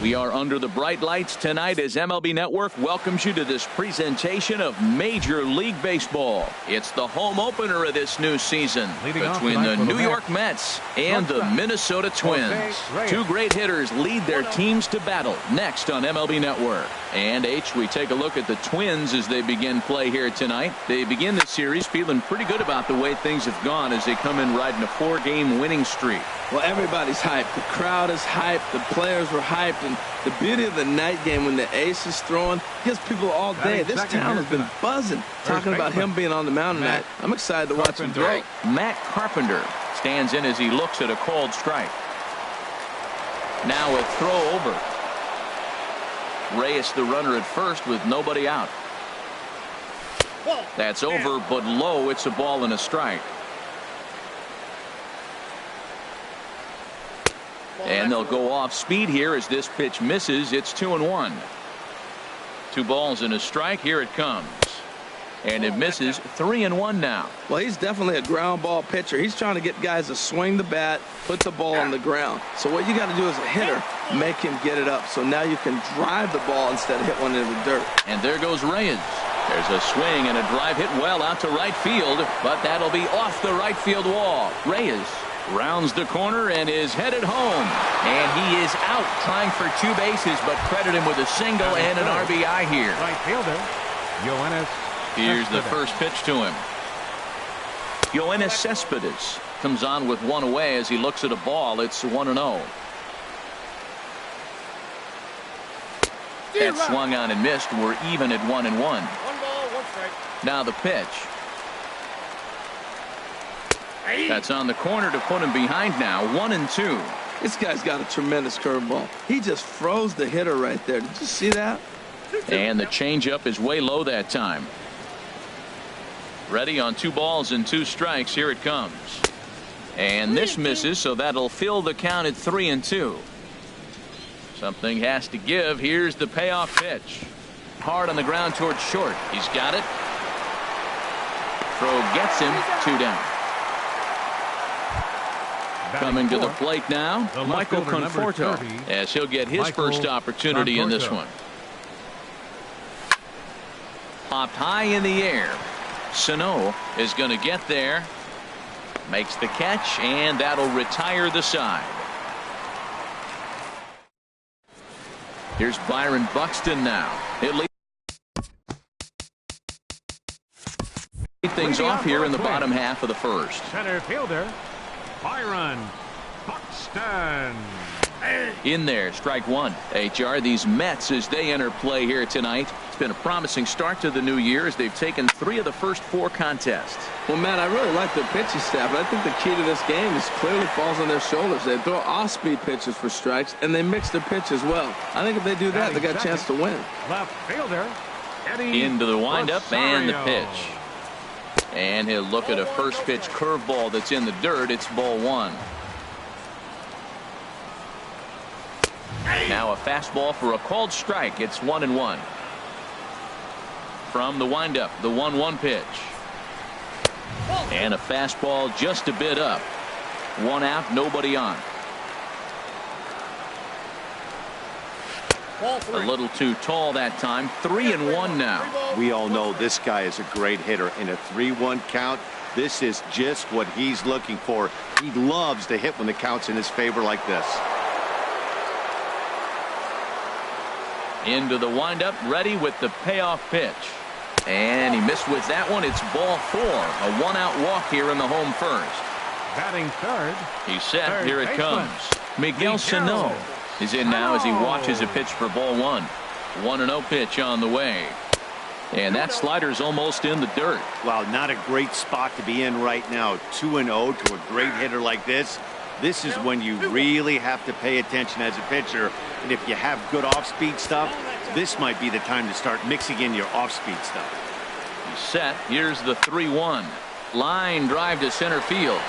We are under the bright lights tonight as MLB Network welcomes you to this presentation of Major League Baseball. It's the home opener of this new season between the New York Mets and the Minnesota Twins. Two great hitters lead their teams to battle next on MLB Network. And we take a look at the Twins as they begin play here tonight. They begin this series feeling pretty good about the way things have gone as they come in riding a 4-game winning streak. Well, everybody's hyped. The crowd is hyped. The players were hyped. And the beauty of the night game when the ace is throwing gives people all day. This town has been buzzing talking about him being on the mound tonight. I'm excited to watch him throw. Matt Carpenter stands in as he looks at a called strike. Now a throw over. Reyes the runner at first with nobody out. That's over but low. It's a ball and a strike. And they'll go off speed here as this pitch misses. It's 2-1. 2 balls and a strike. Here it comes. And it misses. 3-1 now. Well, he's definitely a ground ball pitcher. He's trying to get guys to swing the bat, put the ball on the ground. So what you got to do as a hitter, make him get it up. So now you can drive the ball instead of hit one into the dirt. And there goes Reyes. There's a swing and a drive hit well out to right field, but that'll be off the right field wall. Reyes rounds the corner and is headed home. And he is out trying for 2 bases, but credit him with a single and an RBI here. Right fielder, Yoenis. Here's the first pitch to him. Yoenis Cespedes comes on with 1 away as he looks at a ball. It's 1-0. That swung on and missed. We're even at 1-1. 1 ball, 1 strike. Now the pitch. That's on the corner to put him behind now. 1-2. This guy's got a tremendous curveball. He just froze the hitter right there. Did you see that? And the changeup is way low that time. Ready on 2 balls and 2 strikes. Here it comes. And this misses, so that'll fill the count at 3-2. Something has to give. Here's the payoff pitch. Hard on the ground towards short. He's got it. Throw gets him. 2 down. Coming to the plate now, Michael Conforto, as he'll get his first opportunity in this one. Popped high in the air. Sano is going to get there. Makes the catch, and that'll retire the side. Here's Byron Buxton now. It leads things off here in the bottom half of the first. Center fielder, Byron Buxton. In there, strike 1. HR, these Mets as they enter play here tonight. It's been a promising start to the new year as they've taken 3 of the first 4 contests. Well, Matt, I really like their pitching staff, but I think the key to this game is clearly falls on their shoulders. They throw off-speed pitches for strikes, and they mix their pitch as well. I think if they do that, they got a chance to win. Left fielder, Eddie into the windup and the Rosario. pitch. And he'll look at a first pitch curveball that's in the dirt. It's ball 1. Now a fastball for a called strike. It's 1-1. From the windup, the 1-1 pitch. And a fastball just a bit up. 1 out, nobody on. A little too tall that time. 3-1 now. We all know this guy is a great hitter. In a 3-1 count, this is just what he's looking for. He loves to hit when the count's in his favor like this. Into the windup, ready with the payoff pitch. And he missed with that one. It's ball 4. A 1-out walk here in the home first. Batting third. He's set. Third Here it baseman. comes. Miguel Sano is in now as he watches a pitch for ball 1. 1-0 pitch on the way. And that slider's almost in the dirt. Wow, not a great spot to be in right now. 2-0 to a great hitter like this. This is when you really have to pay attention as a pitcher. And if you have good off-speed stuff, this might be the time to start mixing in your off-speed stuff. He's set. Here's the 3-1. Line drive to center field.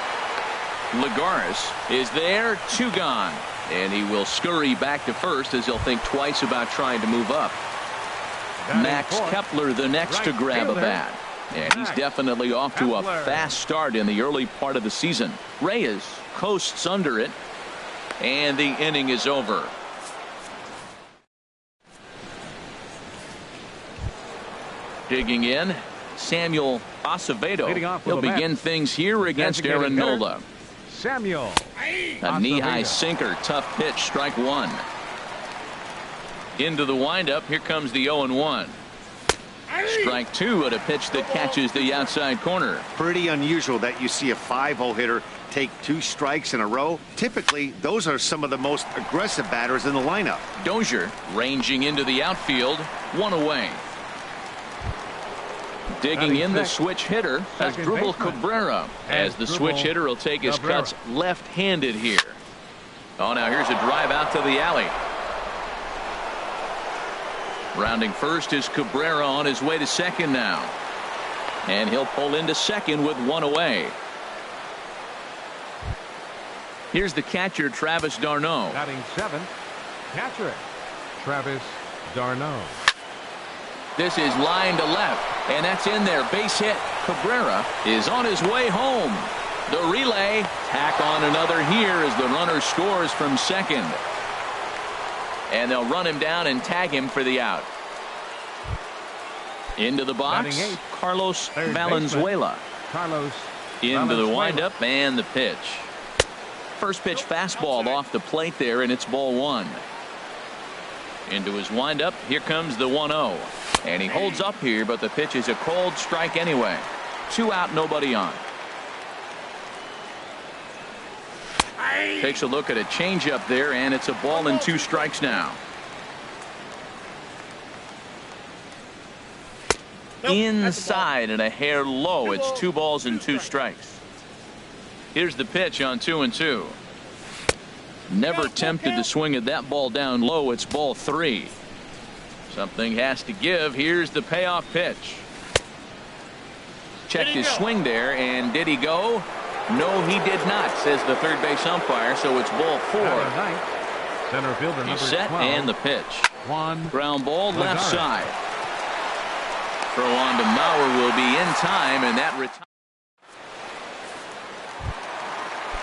Lagares is there. 2 gone. And he will scurry back to first as he'll think twice about trying to move up. Max Kepler the next to grab a bat. And he's definitely off to a fast start in the early part of the season. Reyes coasts under it. And the inning is over. Digging in, Samuel Acevedo. Leading off for He'll the begin Mets. things here against Designated Aaron hitter, Nola. Samuel. A knee-high Acevedo. sinker, tough pitch, strike one. Into the windup, here comes the 0-1. Strike two at a pitch that catches the outside corner. Pretty unusual that you see a 5-0 hitter take 2 strikes in a row. Typically, those are some of the most aggressive batters in the lineup. Dozier ranging into the outfield, one away. Digging in the switch hitter, Asdrubal Cabrera. As the switch hitter will take his cuts left-handed here. Oh, now here's a drive out to the alley. Rounding first is Cabrera on his way to second now. And he'll pull into second with one away. Here's the catcher, Travis d'Arnaud. Batting 7th, catcher, Travis d'Arnaud. This is line to left, and that's in there. Base hit. Cabrera is on his way home. The relay, tack on another here as the runner scores from second. And they'll run him down and tag him for the out. Into the box, Batting 8th, Carlos third Valenzuela. Carlos Into the Valenzuela. windup and the pitch. First pitch fastball off the plate there, and it's ball one. Into his windup, here comes the 1-0. And he holds up here, but the pitch is a cold strike anyway. 2 out, nobody on. Takes a look at a changeup there, and it's a ball and 2 strikes now. Inside and a hair low. It's 2 balls and 2 strikes. Here's the pitch on 2-2. Never tempted to swing at that ball down low. It's ball 3. Something has to give. Here's the payoff pitch. Checked his swing there, and did he go? No, he did not, says the third base umpire, so it's ball 4. Batting 9th, center fielder He's number set 12. and the pitch. Juan Ground ball left Lagares. side. Throw on to Mauer will be in time, and that retires.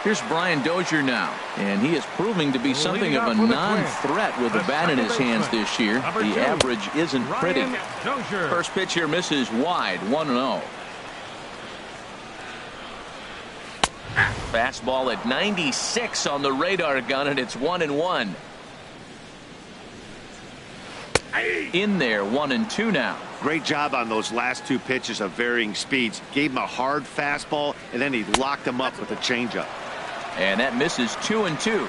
Here's Brian Dozier now, and he is proving to be something of a non-threat with the bat in his hands this year. The average isn't pretty. Dozier. First pitch here misses wide, 1-0. Fastball at 96 on the radar gun, and it's 1-1. In there, 1-2 now. Great job on those last 2 pitches of varying speeds. Gave him a hard fastball, and then he locked him up with a changeup. And that misses 2-2.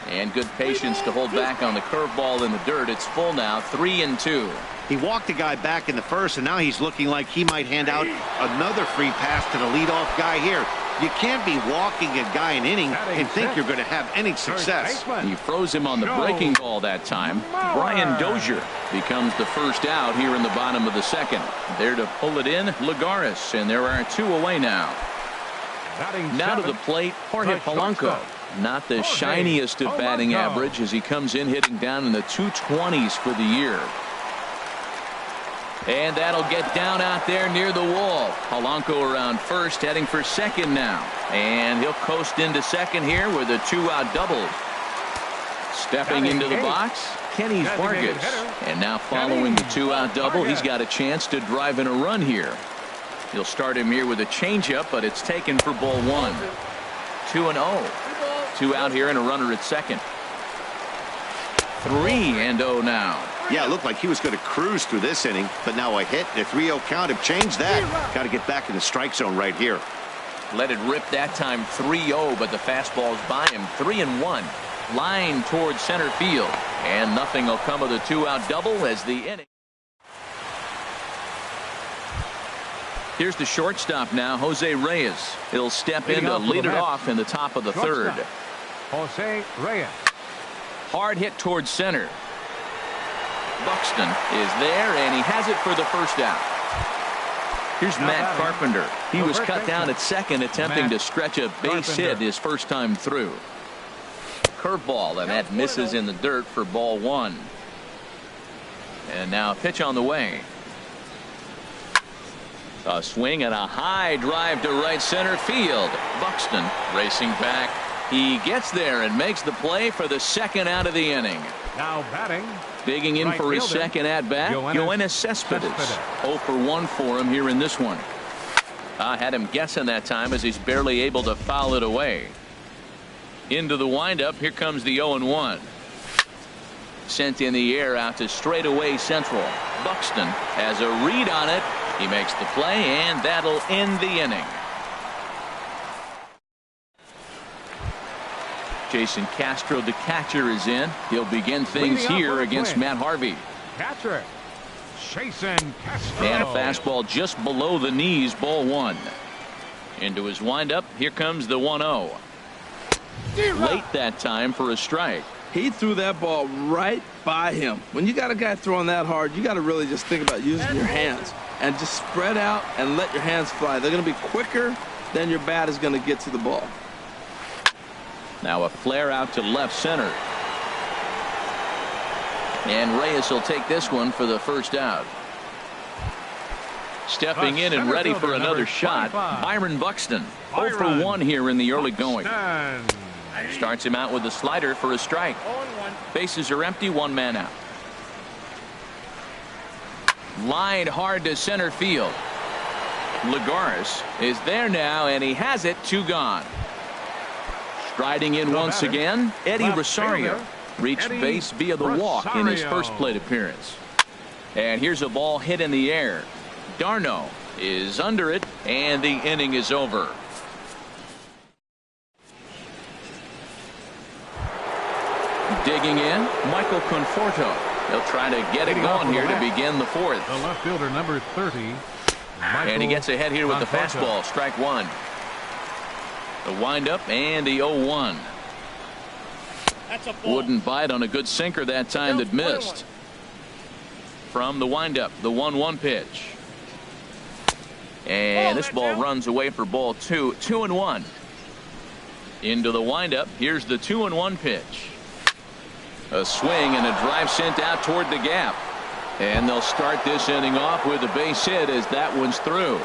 And good patience to hold back on the curveball in the dirt. It's full now, 3-2. He walked the guy back in the first, and now he's looking like he might hand out another free pass to the leadoff guy here. You can't be walking a guy an inning and think you're going to have any success. He froze him on the breaking ball that time. Brian Dozier becomes the first out here in the bottom of the second. There to pull it in, Lagares, and there are 2 away now. Batting Now to 7th, the plate, Jorge the Polanco. shortstop. Not the Jorge shiniest of batting Polanco. average as he comes in hitting down in the 220s for the year. And that'll get down out there near the wall. Polanco around first, heading for second now. And he'll coast into second here with a 2-out double. Stepping into the box, Kenny Vargas. And now following the 2-out double, he's got a chance to drive in a run here. He'll start him here with a changeup, but it's taken for ball 1. 2-0. 2 out here and a runner at second. 3-0 now. Yeah, it looked like he was going to cruise through this inning, but now a hit and a 3-0 count have changed that. Got to get back in the strike zone right here. Let it rip that time, 3-0, but the fastball's by him. 3-1. Line towards center field. And nothing will come of the 2-out double as the inning. Here's the shortstop now, Jose Reyes. He'll step in to lead it off in the top of the third. Jose Reyes. Hard hit towards center. Buxton is there, and he has it for the first out. Here's Matt Carpenter. He was cut down at second, attempting to stretch a base hit his first time through. Curveball, and that misses in the dirt for ball 1. And now a pitch on the way. A swing and a high drive to right center field. Buxton racing back. He gets there and makes the play for the second out of the inning. Now batting. Digging in Right for his fielder, second at-bat, Yoenis Cespedes. 0 for 1 for him here in this one. I had him guessing that time as he's barely able to foul it away. Into the windup. Here comes the 0-1. Sent in the air out to straightaway central. Buxton has a read on it. He makes the play, and that'll end the inning. Jason Castro, the catcher, is in. He'll begin things here against Matt Harvey. Catcher, Jason Castro. And a fastball just below the knees, ball 1. Into his windup. Here comes the 1-0. Late that time for a strike. He threw that ball right by him. When you got a guy throwing that hard, you got to really just think about using your hands and just spread out and let your hands fly. They're going to be quicker than your bat is going to get to the ball. Now a flare out to left center. And Reyes will take this one for the first out. Stepping in and ready for another shot, Byron Buxton. 0 for 1 here in the early going. Starts him out with a slider for a strike. Bases are empty, 1 man out. Lined hard to center field. Lagares is there now, and he has it. 2 gone. Striding in once again, Eddie Rosario reached base via the walk in his first plate appearance. And here's a ball hit in the air. Darno is under it, and the inning is over. Digging in, Michael Conforto. He'll try to get it going here to begin the 4th. The left fielder, number 30. And he gets ahead here with the fastball. Strike 1. The windup and the 0-1. Wouldn't bite on a good sinker that time that missed. From the windup, the 1-1 pitch. And this ball runs away for ball 2. 2-1. Into the windup. Here's the 2-1 pitch. A swing and a drive sent out toward the gap. And they'll start this inning off with a base hit as that one's through.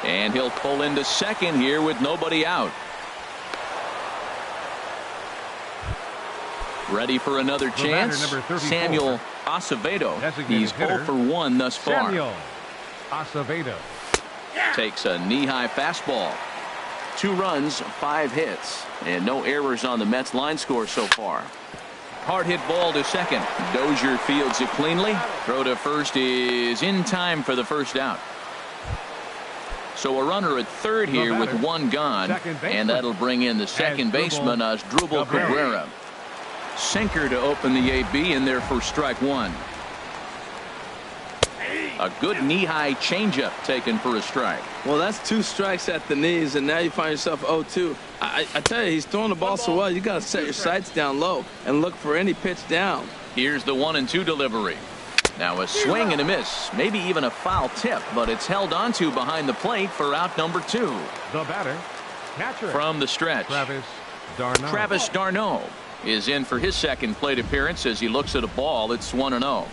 And he'll pull into second here with nobody out. Ready for another chance. Samuel Acevedo. He's 0 for 1 thus far. Samuel Acevedo takes a knee-high fastball. 2 runs, 5 hits, and no errors on the Mets line score so far. Hard hit ball to second. Dozier fields it cleanly. Throw to first is in time for the first out. So a runner at third here with 1 gone, and that'll bring in the second baseman, Asdrubal Cabrera. Sinker to open the AB in there for strike 1. A good knee-high changeup taken for a strike. Well, that's 2 strikes at the knees, and now you find yourself 0-2. I tell you, he's throwing the ball so well, you got to set your sights down low and look for any pitch down. Here's the 1-2 delivery. Now a swing and a miss, maybe even a foul tip, but it's held onto behind the plate for out number 2. The batter, catcher. From the stretch, Travis d'Arnaud is in for his second plate appearance as he looks at a ball. It's 1-0.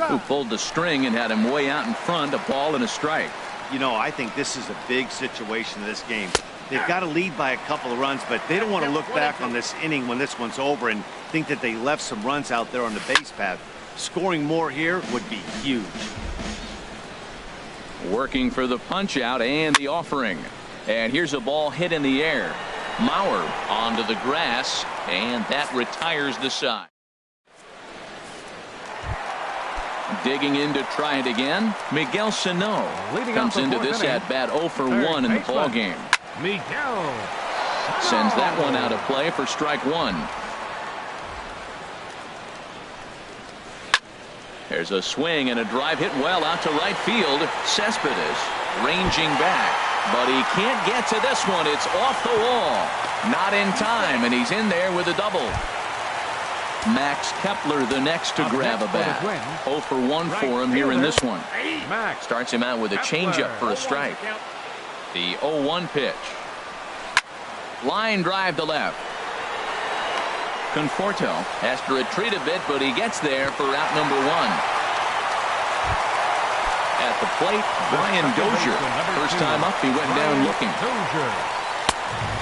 Who pulled the string and had him way out in front, a ball and a strike. You know, I think this is a big situation in this game. They've got to lead by a couple of runs, but they don't want to look back on this inning when this one's over and think that they left some runs out there on the base path. Scoring more here would be huge. Working for the punch out and the offering. And here's a ball hit in the air. Mauer onto the grass, and that retires the side. Digging in to try it again. Miguel Sano comes into this at-bat 0 for 1 in the ball game. Miguel sends that one out of play for strike 1. There's a swing and a drive hit well out to right field. Cespedes ranging back, but he can't get to this one. It's off the wall. Not in time, and he's in there with a double. Max Kepler the next to grab a bat. 0 for 1 for him here in this one. Starts him out with a changeup for a strike. The 0-1 pitch. Line drive to left. Conforto has to retreat a bit, but he gets there for out number 1. At the plate, Brian Dozier. First time up, he went down looking.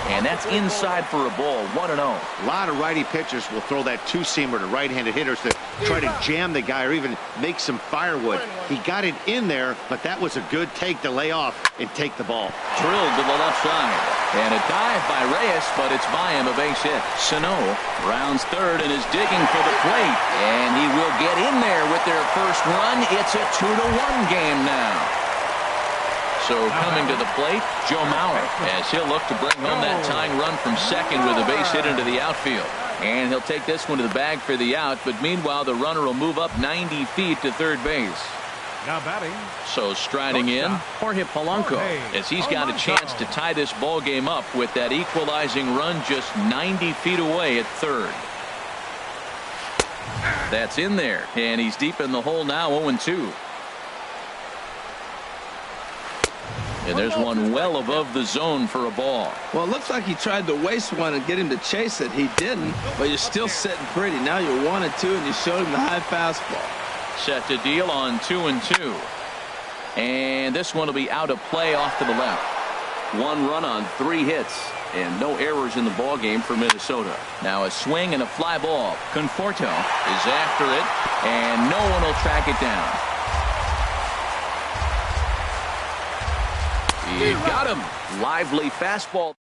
And that's inside for a ball, 1-0. A lot of righty pitchers will throw that two-seamer to right-handed hitters to try to jam the guy or even make some firewood. He got it in there, but that was a good take to lay off and take the ball. Drilled to the left side. And a dive by Reyes, but it's by him, a base hit. Sano rounds third and is digging for the plate. And he will get in there with their first run. It's a 2-1 game now. So coming to the plate, Joe Mauer, as he'll look to bring home that tying run from second with a base hit into the outfield. And he'll take this one to the bag for the out, but meanwhile the runner will move up 90 feet to third base. Now batting. So striding in, Jorge Polanco, as he's got a chance to tie this ball game up with that equalizing run just 90 feet away at third. That's in there, and he's deep in the hole now, 0-2. And there's one well above the zone for a ball. Well, it looks like he tried to waste one and get him to chase it. He didn't, but you're still sitting pretty. Now you're 1-2, and you showed him the high fastball. Set to deal on 2-2. And this one will be out of play off to the left. One run on 3 hits, and no errors in the ball game for Minnesota. Now a swing and a fly ball. Conforto is after it, and no one will track it down. He got him. Lively fastball.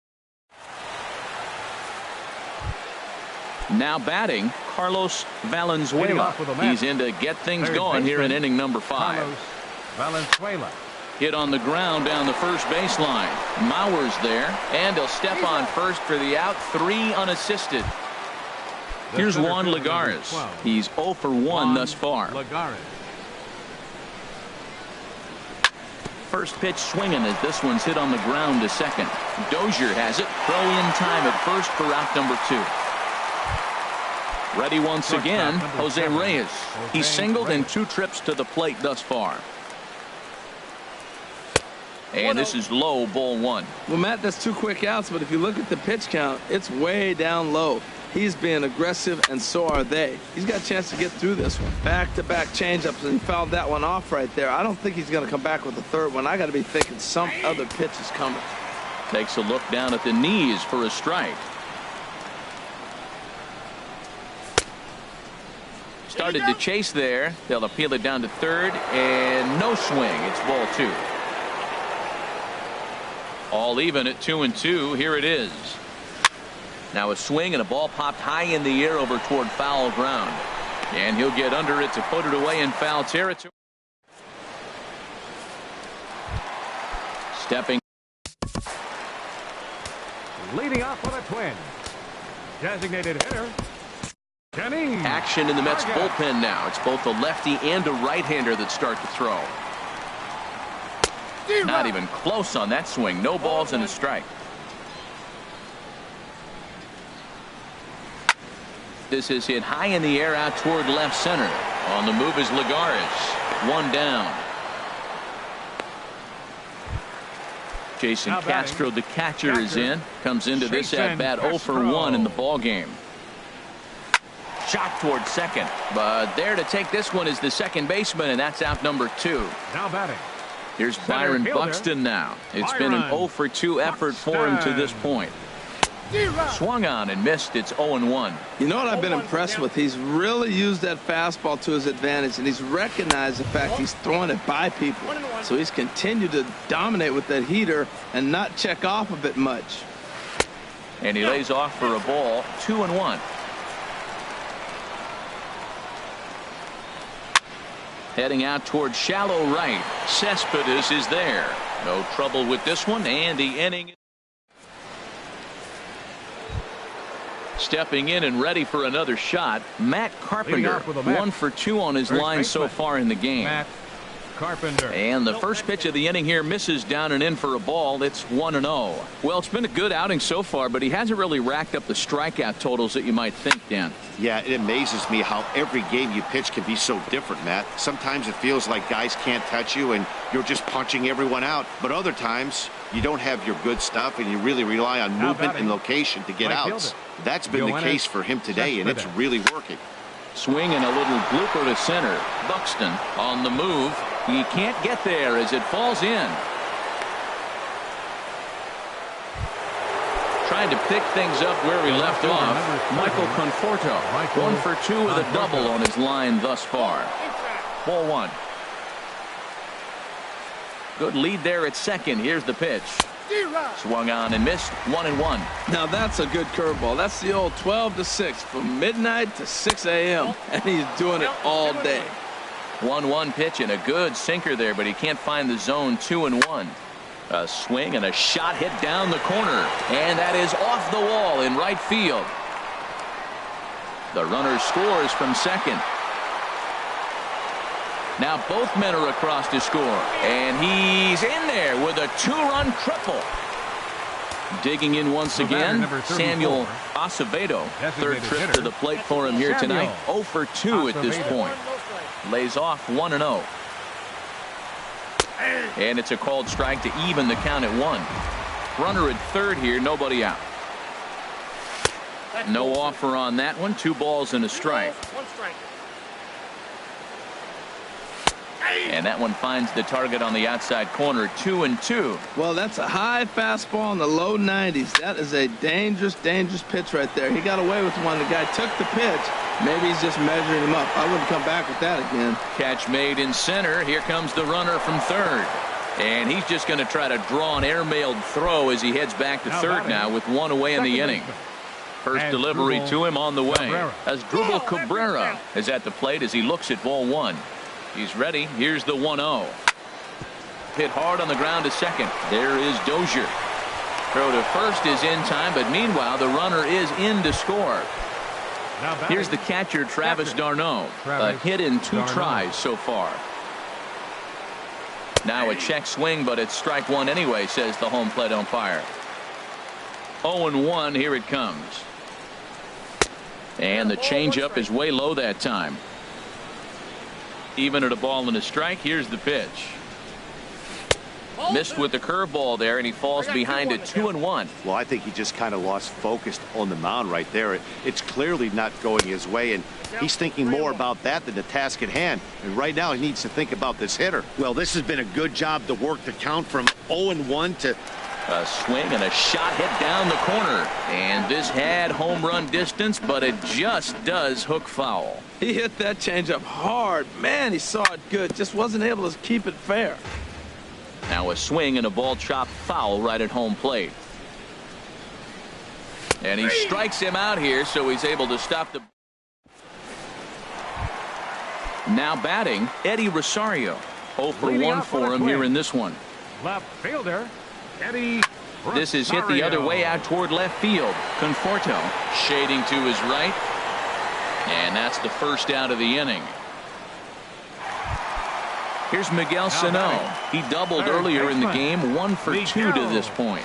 Now batting, Carlos Valenzuela. He's in to get things going here in inning number 5. Carlos Valenzuela. Hit on the ground down the first baseline. Mauer's there, and he'll step on first for the out. 3 unassisted. Here's Juan Lagares. He's 0 for 1 thus far. Lagares. First pitch swinging as this one's hit on the ground to second. Dozier has it. Throw in time at first for out number 2. Ready once again, Jose Reyes. He's singled in 2 trips to the plate thus far. And this is low, ball 1. Well, Matt, that's 2 quick outs, but if you look at the pitch count, it's way down low. He's being aggressive, and so are they. He's got a chance to get through this one. Back-to-back changeups, and he fouled that one off right there. I don't think he's going to come back with the third one. I got to be thinking some other pitch is coming. Takes a look down at the knees for a strike. Started to chase there. They'll appeal it down to third, and no swing. It's ball 2. All even at 2-2. Here it is. Now a swing and a ball popped high in the air over toward foul ground. And he'll get under it to put it away in foul territory. Stepping. Leading off with a twin. Designated hitter. Kenny. Action in the Mets bullpen now. It's both a lefty and a right-hander that start to throw. Not even close on that swing. No balls and a strike. This is hit high in the air out toward left center. On the move is Lagares. 1 down. Jason Castro, the catcher, is in. Comes into this at bat 0 for 1 in the ball game. Shot toward second, but there to take this one is the second baseman, and that's out number 2. Now batting. Here's Byron Buxton now. It's been an 0 for 2 effort for him to this point. Swung on and missed. It's 0-1. You know what I've been impressed with? He's really used that fastball to his advantage, and he's recognized the fact he's throwing it by people. So he's continued to dominate with that heater and not check off of it much. And he lays off for a ball. 2-1. Heading out toward shallow right. Cespedes is there. No trouble with this one, and the inning. Stepping in and ready for another shot, Matt Carpenter. 1 for 2 on his line so far in the game. Matt Carpenter. And the first pitch of the inning here misses down and in for a ball. It's 1-0. Well, it's been a good outing so far, but he hasn't really racked up the strikeout totals that you might think, Dan. Yeah, it amazes me how every game you pitch can be so different, Matt. Sometimes it feels like guys can't touch you and you're just punching everyone out. But other times you don't have your good stuff and you really rely on movement and location to get outs. That's been the case for him today, and it's really working. Swing and a little blooper to center. Buxton on the move. He can't get there as it falls in. trying to pick things up where we left off. Michael Conforto, 1 for 2 with a double on his line thus far. Ball one. Good lead there at second. Here's the pitch. Swung on and missed. 1-1. Now that's a good curveball. That's the old 12 to 6 from midnight to 6 a.m. and he's doing it all day. 1-1 pitch and a good sinker there, but he can't find the zone. 2-1. A swing and a shot hit down the corner, and that is off the wall in right field. The runner scores from second. Now both men are across to score, and he's in there with a 2-run triple. Digging in once again, Samuel Acevedo. Third trip to the plate for him here tonight. 0 for 2 at this point. Lays off 1-0. And it's a called strike to even the count at 1. Runner at third here, nobody out. No offer on that one. 2 balls and a strike. And that one finds the target on the outside corner. 2-2. Well, that's a high fastball in the low 90s. That is a dangerous pitch right there. He got away with one. The guy took the pitch. Maybe he's just measuring him up. I wouldn't come back with that again. Catch made in center. Here comes the runner from third. And he's just going to try to draw an airmailed throw as he heads back to third now with 1 away in the inning. First delivery to him on the way. Asdrubal Cabrera is at the plate as he looks at ball 1. He's ready. Here's the 1-0. Hit hard on the ground to second. There is Dozier. Throw to first is in time, but meanwhile the runner is in to score. Here's the catcher, Travis d'Arnaud. A hit in 2 tries so far. Now a check swing, but it's strike 1 anyway, says the home plate umpire. 0-1. Here it comes. And the changeup is way low that time. Even at a ball and a strike. Here's the pitch. Missed with the curveball there, and he falls behind at 2-1. Well, I think he just kind of lost focus on the mound right there. It's clearly not going his way, and he's thinking more about that than the task at hand. And right now he needs to think about this hitter. Well, this has been a good job to work the count from 0-1 to... A swing and a shot hit down the corner. And this had home run distance, but it just does hook foul. He hit that changeup hard. Man, he saw it good. Just wasn't able to keep it fair. Now a swing and a ball chopped foul right at home plate. And he strikes him out here, so he's able to stop the... Now batting, Eddie Rosario. 0 for 1 for him here in this one. Left fielder, Eddie Rosario. This is hit the other way out toward left field. Conforto shading to his right. And that's the first out of the inning. Here's Miguel Sano. He doubled earlier in the game. 1 for 2 to this point.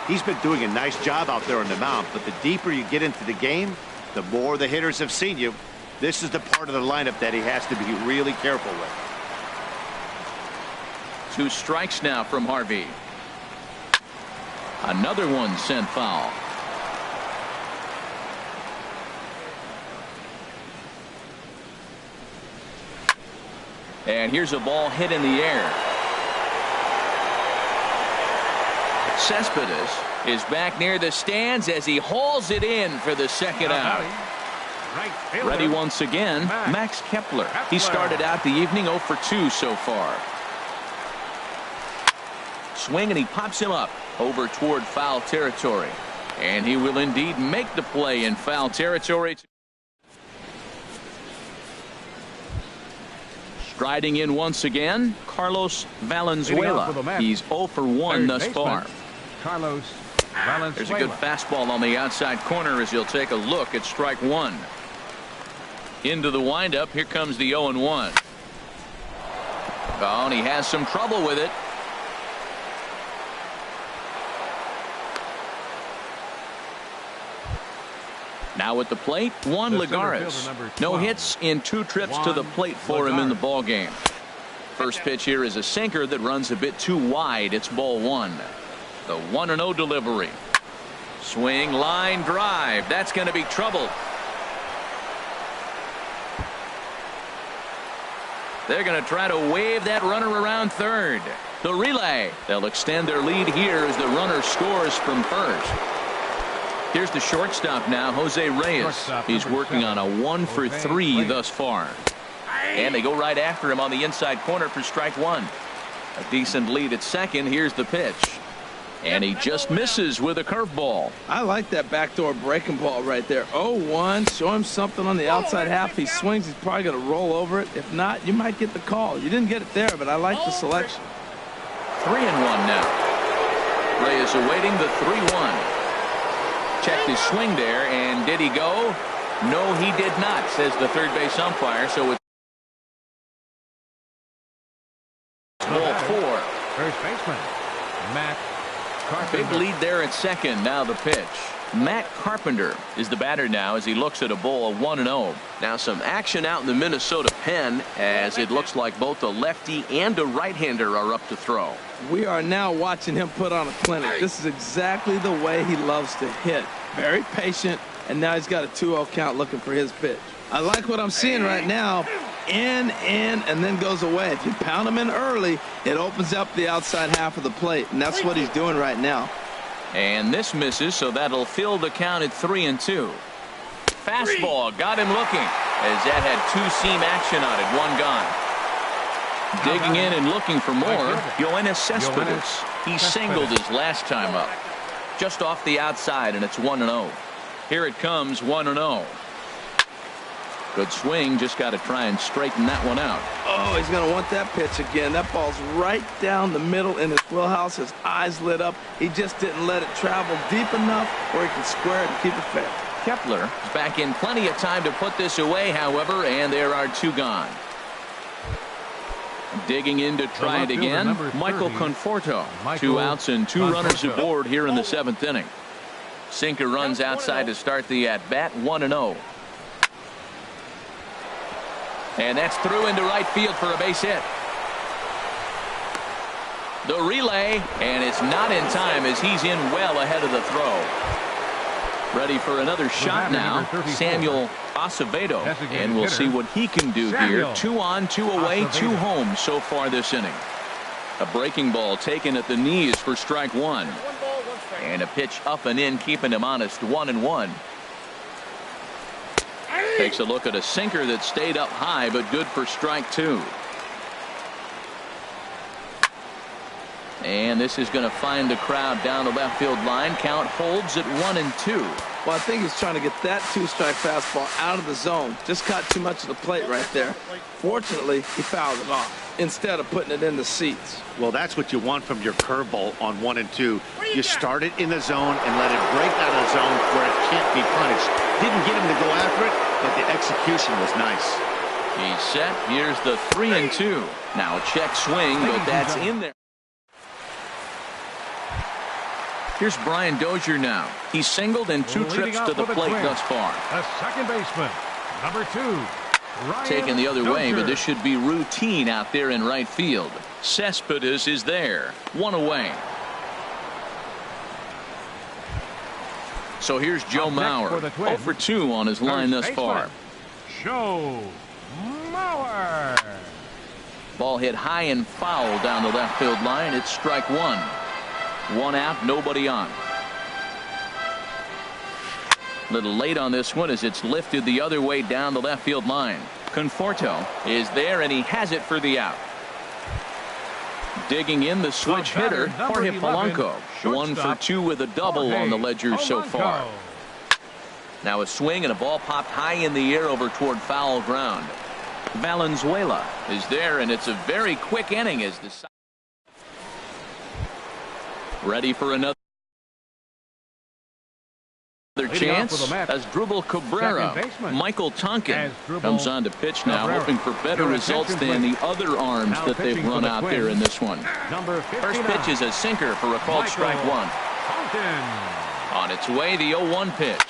He's been doing a nice job out there on the mound, but the deeper you get into the game, the more the hitters have seen you. This is the part of the lineup that he has to be really careful with. 2 strikes now from Harvey. Another one sent foul. And here's a ball hit in the air. Cespedes is back near the stands as he hauls it in for the second out. Ready once again, Max Kepler. He started out the evening 0 for 2 so far. Swing and he pops him up over toward foul territory. And he will indeed make the play in foul territory. Striding in once again, Carlos Valenzuela. He's 0 for 1 thus far. Carlos Valenzuela. There's a good fastball on the outside corner as he'll take a look at strike 1. Into the windup. Here comes the 0-1. Oh, and he has some trouble with it. Now at the plate, Juan Lagares. No hits in 2 trips to the plate for him in the ball game. First pitch here is a sinker that runs a bit too wide. It's ball 1. The 1-0 delivery. Swing, line drive. That's going to be trouble. They're going to try to wave that runner around third. The relay. They'll extend their lead here as the runner scores from first. Here's the shortstop now, Jose Reyes. He's working on a 1-for-3 thus far. And they go right after him on the inside corner for strike one. A decent lead at second. Here's the pitch. And he just misses with a curveball. I like that backdoor breaking ball right there. 0-1. Show him something on the outside half. He swings. He's probably going to roll over it. If not, you might get the call. You didn't get it there, but I like the selection. 3-1 now. Reyes awaiting the 3-1. Checked his swing there, and did he go? No, he did not, says the third base umpire. So it's ball four. First baseman, Matt Carpenter. Big lead there at second. Now the pitch. Matt Carpenter is the batter now as he looks at a ball of 1-0. Now some action out in the Minnesota pen as it looks like both a lefty and a right-hander are up to throw. We are now watching him put on a clinic. This is exactly the way he loves to hit. Very patient, and now he's got a 2-0 count looking for his pitch. I like what I'm seeing right now. In, and then goes away. If you pound him in early, it opens up the outside half of the plate, and that's what he's doing right now. And this misses, so that'll fill the count at 3-2. Fastball got him looking as that had two-seam action on it. One gone. Digging in and looking for more, Yoenis Cespedes. He singled his last time up. Just off the outside, and it's 1-0. Here it comes, 1-0. Good swing, just got to try and straighten that one out. Oh, he's going to want that pitch again. That ball's right down the middle in his wheelhouse. His eyes lit up. He just didn't let it travel deep enough where he can square it and keep it fair. Kepler is back in plenty of time to put this away, however, and there are two gone. Digging in to try it again, Michael Conforto. 2 outs and 2 runners aboard here in the 7th inning. Sinker runs outside to start the at-bat, 1-0. And that's through into right field for a base hit. The relay, and it's not in time as he's in well ahead of the throw. Ready for another shot now, Samuel Acevedo. And we'll see what he can do here. 2 on, 2 away, 2 home so far this inning. A breaking ball taken at the knees for strike one. And a pitch up and in, keeping him honest, 1-1. Takes a look at a sinker that stayed up high, but good for strike two. And this is going to find the crowd down the left field line. Count holds at 1-2. Well, I think he's trying to get that 2-strike fastball out of the zone. Just caught too much of the plate right there. Fortunately, he fouled it off instead of putting it in the seats. Well, that's what you want from your curveball on 1 and 2. You start it in the zone and let it break out of the zone where it can't be punished. Didn't get him to go after it, but the execution was nice. He's set. Here's the 3-2. Now a check swing, but that's in there. Here's Brian Dozier now. He's singled in 2 trips to the plate thus far. A second baseman, number 2. Taken the other way, but this should be routine out there in right field. Cespedes is there. 1 away. So here's Joe Mauer. 0 for 2 on his line thus far. Joe Mauer. Ball hit high and foul down the left field line. It's strike one. 1 out, nobody on. Little late on this one as it's lifted the other way down the left field line. Conforto is there, and he has it for the out. Digging in the switch hitter, Jorge Polanco. 1 for 2 with a double on the ledger so far. Now a swing and a ball popped high in the air over toward foul ground. Valenzuela is there, and it's a very quick inning as the ready for another chance as Drupal Cabrera. Michael Tonkin comes on to pitch now, hoping for better results than the other arms that they've run out there in this one. First pitch is a sinker for a called strike one. On its way, the 0-1 pitch.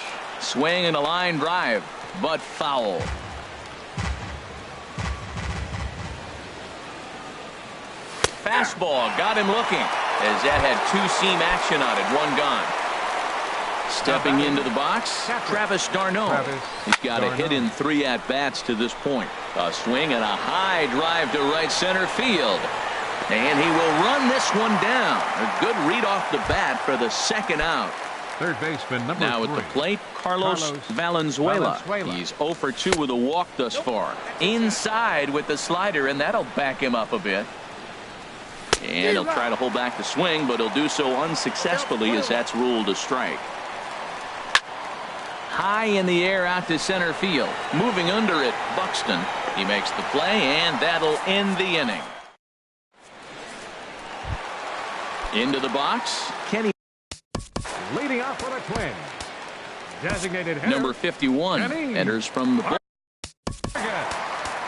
Swing and a line drive, but foul. Fastball got him looking as that had 2-seam action on it. 1 gone. Stepping into the box, Travis d'Arnaud. He's got a hit in 3 at-bats to this point. A swing and a high drive to right center field. And he will run this one down. A good read off the bat for the second out. Third baseman number now 3. at the plate, Carlos Valenzuela. He's 0 for 2 with a walk thus far. Inside with the slider, and that'll back him up a bit. And he'll try to hold back the swing, but he'll do so unsuccessfully as that's ruled a strike. High in the air out to center field. Moving under it, Buxton. He makes the play, and that'll end the inning. Into the box, Kenny. Leading off for the Twins. Designated hitter, number 51 Kenny enters from the bullpen.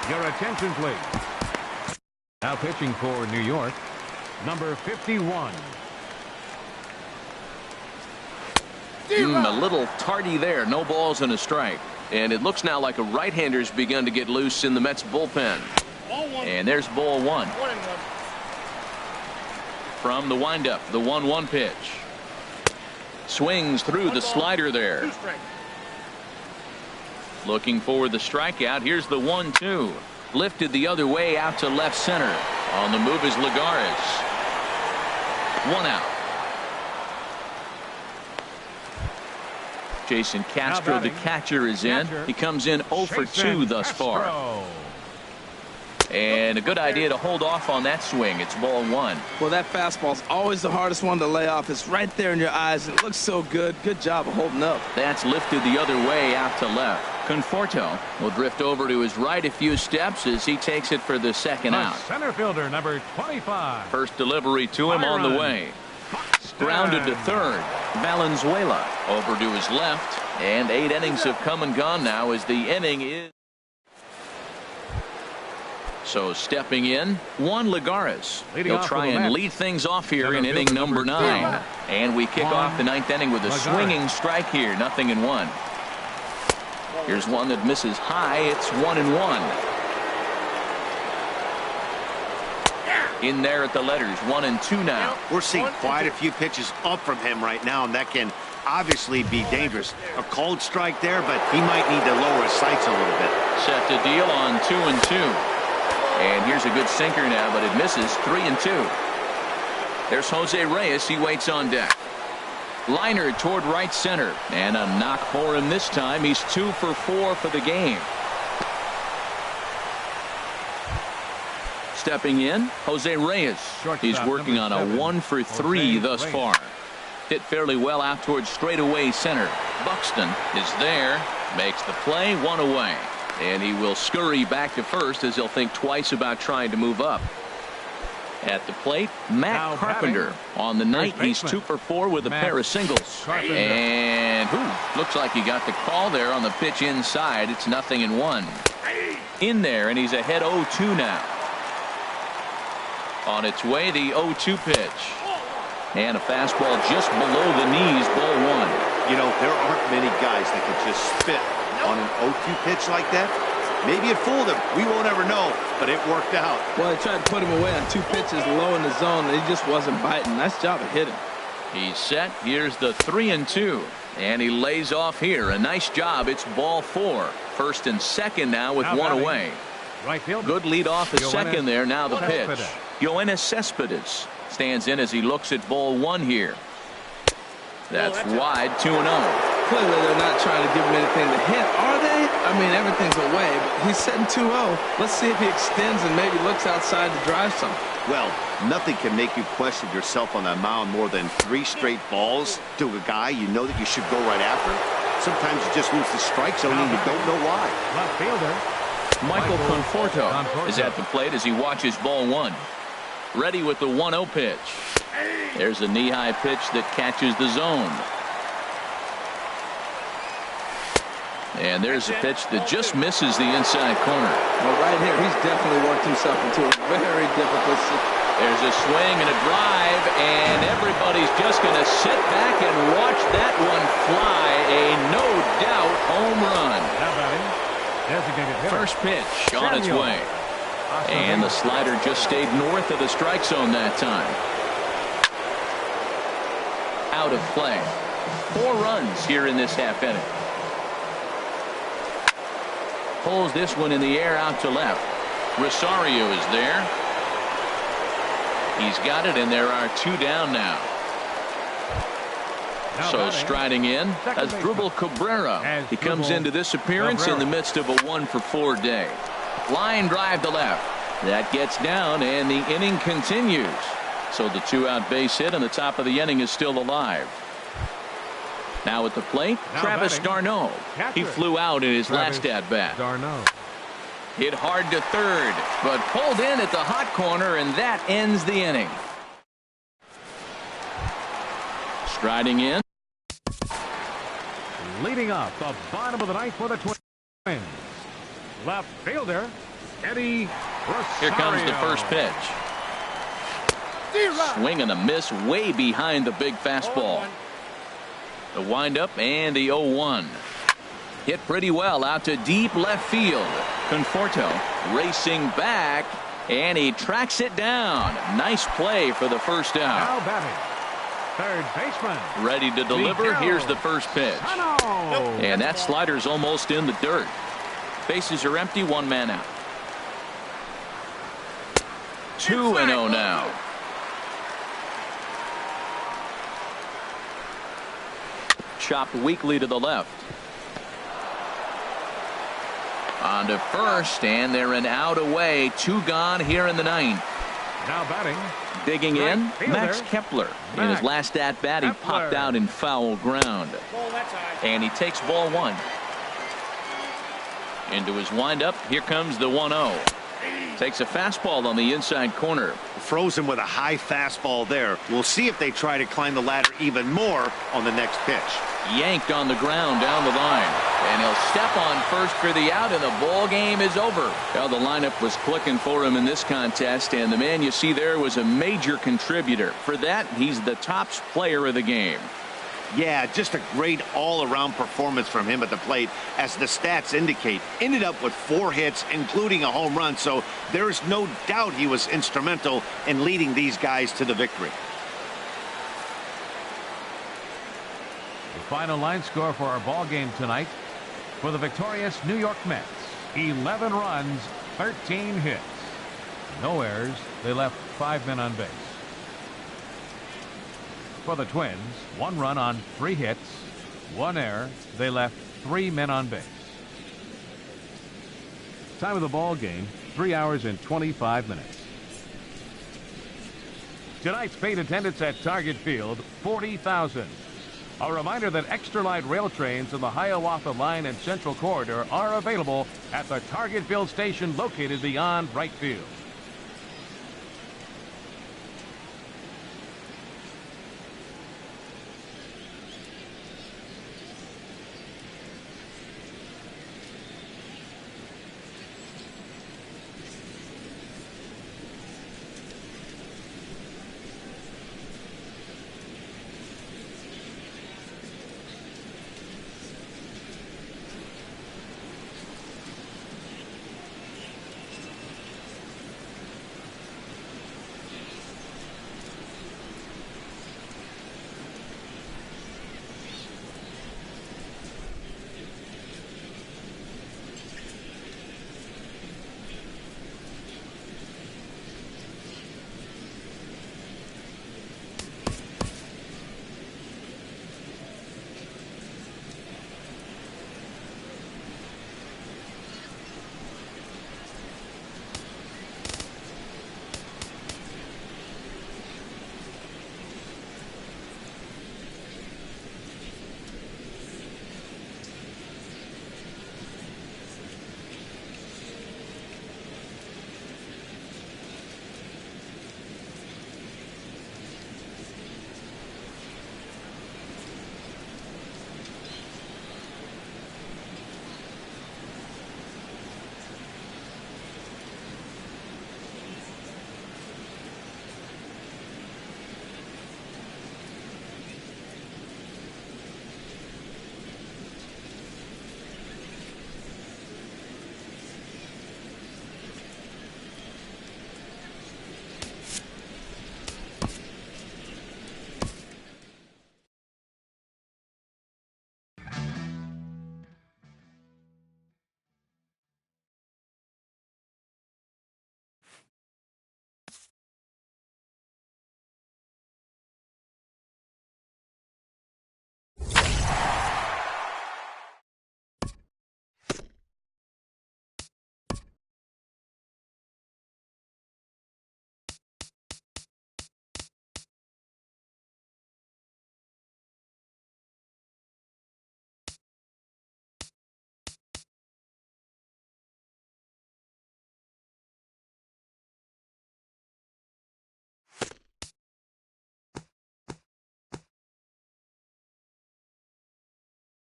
Your attention, please. Now pitching for New York, number 51. A little tardy there. No balls and a strike. And it looks now like a right-hander's begun to get loose in the Mets bullpen. And there's ball 1. From the windup, the 1-1 pitch. Swings through the slider there. Looking for the strikeout. Here's the 1-2. Lifted the other way out to left center. On the move is Lagares. 1 out. Jason Castro, the catcher, is in. He comes in 0 for 2 thus far. And a good idea to hold off on that swing. It's ball 1. Well, that fastball's always the hardest one to lay off. It's right there in your eyes. It looks so good. Good job of holding up. That's lifted the other way out to left. Conforto will drift over to his right a few steps as he takes it for the second out. Center fielder number 25. First delivery to him on the way. Grounded to third. Valenzuela over to his left. And 8 innings have come and gone now as the inning is. So stepping in, Juan Lagares. He'll try and lead things off here in inning number 9. And we kick off the 9th inning with a swinging strike here. 0-1. Here's one that misses high. It's 1-1. In there at the letters, 1-2 now. We're seeing quite a few pitches up from him right now, and that can obviously be dangerous. A cold strike there, but he might need to lower his sights a little bit. Set to deal on 2-2. And here's a good sinker now, but it misses. 3-2. There's Jose Reyes. He waits on deck. Liner toward right center. And a knock for him this time. He's 2 for 4 for the game. Stepping in, Jose Reyes. He's working on a 1 for 3 thus far. Hit fairly well out towards straightaway center. Buxton is there. Makes the play. 1 away. And he will scurry back to first as he'll think twice about trying to move up. At the plate, Matt Carpenter. On the night, he's 2 for 4 with a pair of singles. And looks like he got the call there on the pitch inside. It's 0-1. In there, and he's ahead 0-2 now. On its way, the 0-2 pitch. And a fastball just below the knees, ball 1. You know, there aren't many guys that can just spit on an 0-2 pitch like that. Maybe it fooled him. We won't ever know, but it worked out. Well, he tried to put him away on 2 pitches low in the zone, and he just wasn't biting. Nice job of hitting. He's set. Here's the 3-2. And he lays off here. A nice job. It's ball 4. First and second now with 1 away. Right field. Good lead off the second there. Now the pitch. Yoenis Cespedes stands in as he looks at ball 1 here. That's wide. 2-0. Clearly they're not trying to give him anything to hit, are they? I mean, everything's away, but he's setting 2-0. Let's see if he extends and maybe looks outside to drive some. Well, nothing can make you question yourself on that mound more than 3 straight balls to a guy you know that you should go right after. Sometimes you just lose the strike zone and you don't know why. Left fielder Michael Conforto is at the plate as he watches ball 1. Ready with the 1-0 pitch. There's a knee-high pitch that catches the zone. And there's a pitch that just misses the inside corner. Well, right here, he's definitely worked himself into a very difficult situation. There's a swing and a drive, and everybody's just going to sit back and watch that one fly. A no-doubt home run. First pitch on its way. And the slider just stayed north of the strike zone that time. Out of play. 4 runs here in this half inning. Pulls this one in the air out to left. Rosario is there. He's got it, and there are 2 down now. So striding in as Dribble Cabrera. He comes into this appearance in the midst of a 1-for-4 day. Line drive to left. That gets down, and the inning continues. So the 2-out base hit, and the top of the inning is still alive. Now at the plate, Travis d'Arnaud. He flew out in his last at-bat. Hit hard to third, but pulled in at the hot corner, and that ends the inning. Striding in. Leading up the bottom of the ninth for the Twins. Left fielder, Eddie Rosario. Here comes the first pitch. Swing and a miss way behind the big fastball. The windup and the 0-1. Hit pretty well out to deep left field. Conforto racing back, and he tracks it down. Nice play for the first out. Now batting, third baseman. Ready to deliver. Here's the first pitch. And that slider's almost in the dirt. Bases are empty, 1 man out. 2-0 now. Chopped weakly to the left. On to first, and they're an out away. 2 gone here in the 9th. Now batting. Digging in, Max Kepler. In his last at-bat, he popped out in foul ground. And he takes ball 1. Into his windup, here comes the 1-0. Takes a fastball on the inside corner. Frozen with a high fastball there. We'll see if they try to climb the ladder even more on the next pitch. Yanked on the ground down the line. And he'll step on first for the out, and the ball game is over. Well, the lineup was clicking for him in this contest, and the man you see there was a major contributor. For that, he's the top player of the game. Yeah, just a great all-around performance from him at the plate, as the stats indicate. Ended up with 4 hits, including a home run, so there's no doubt he was instrumental in leading these guys to the victory. The final line score for our ball game tonight for the victorious New York Mets: 11 runs, 13 hits. No errors. They left 5 men on base. For the Twins, 1 run on 3 hits, 1 error. They left 3 men on base. Time of the ball game, 3 hours and 25 minutes. Tonight's paid attendance at Target Field, 40,000. A reminder that extra light rail trains in the Hiawatha Line and Central Corridor are available at the Target Field station located beyond right field.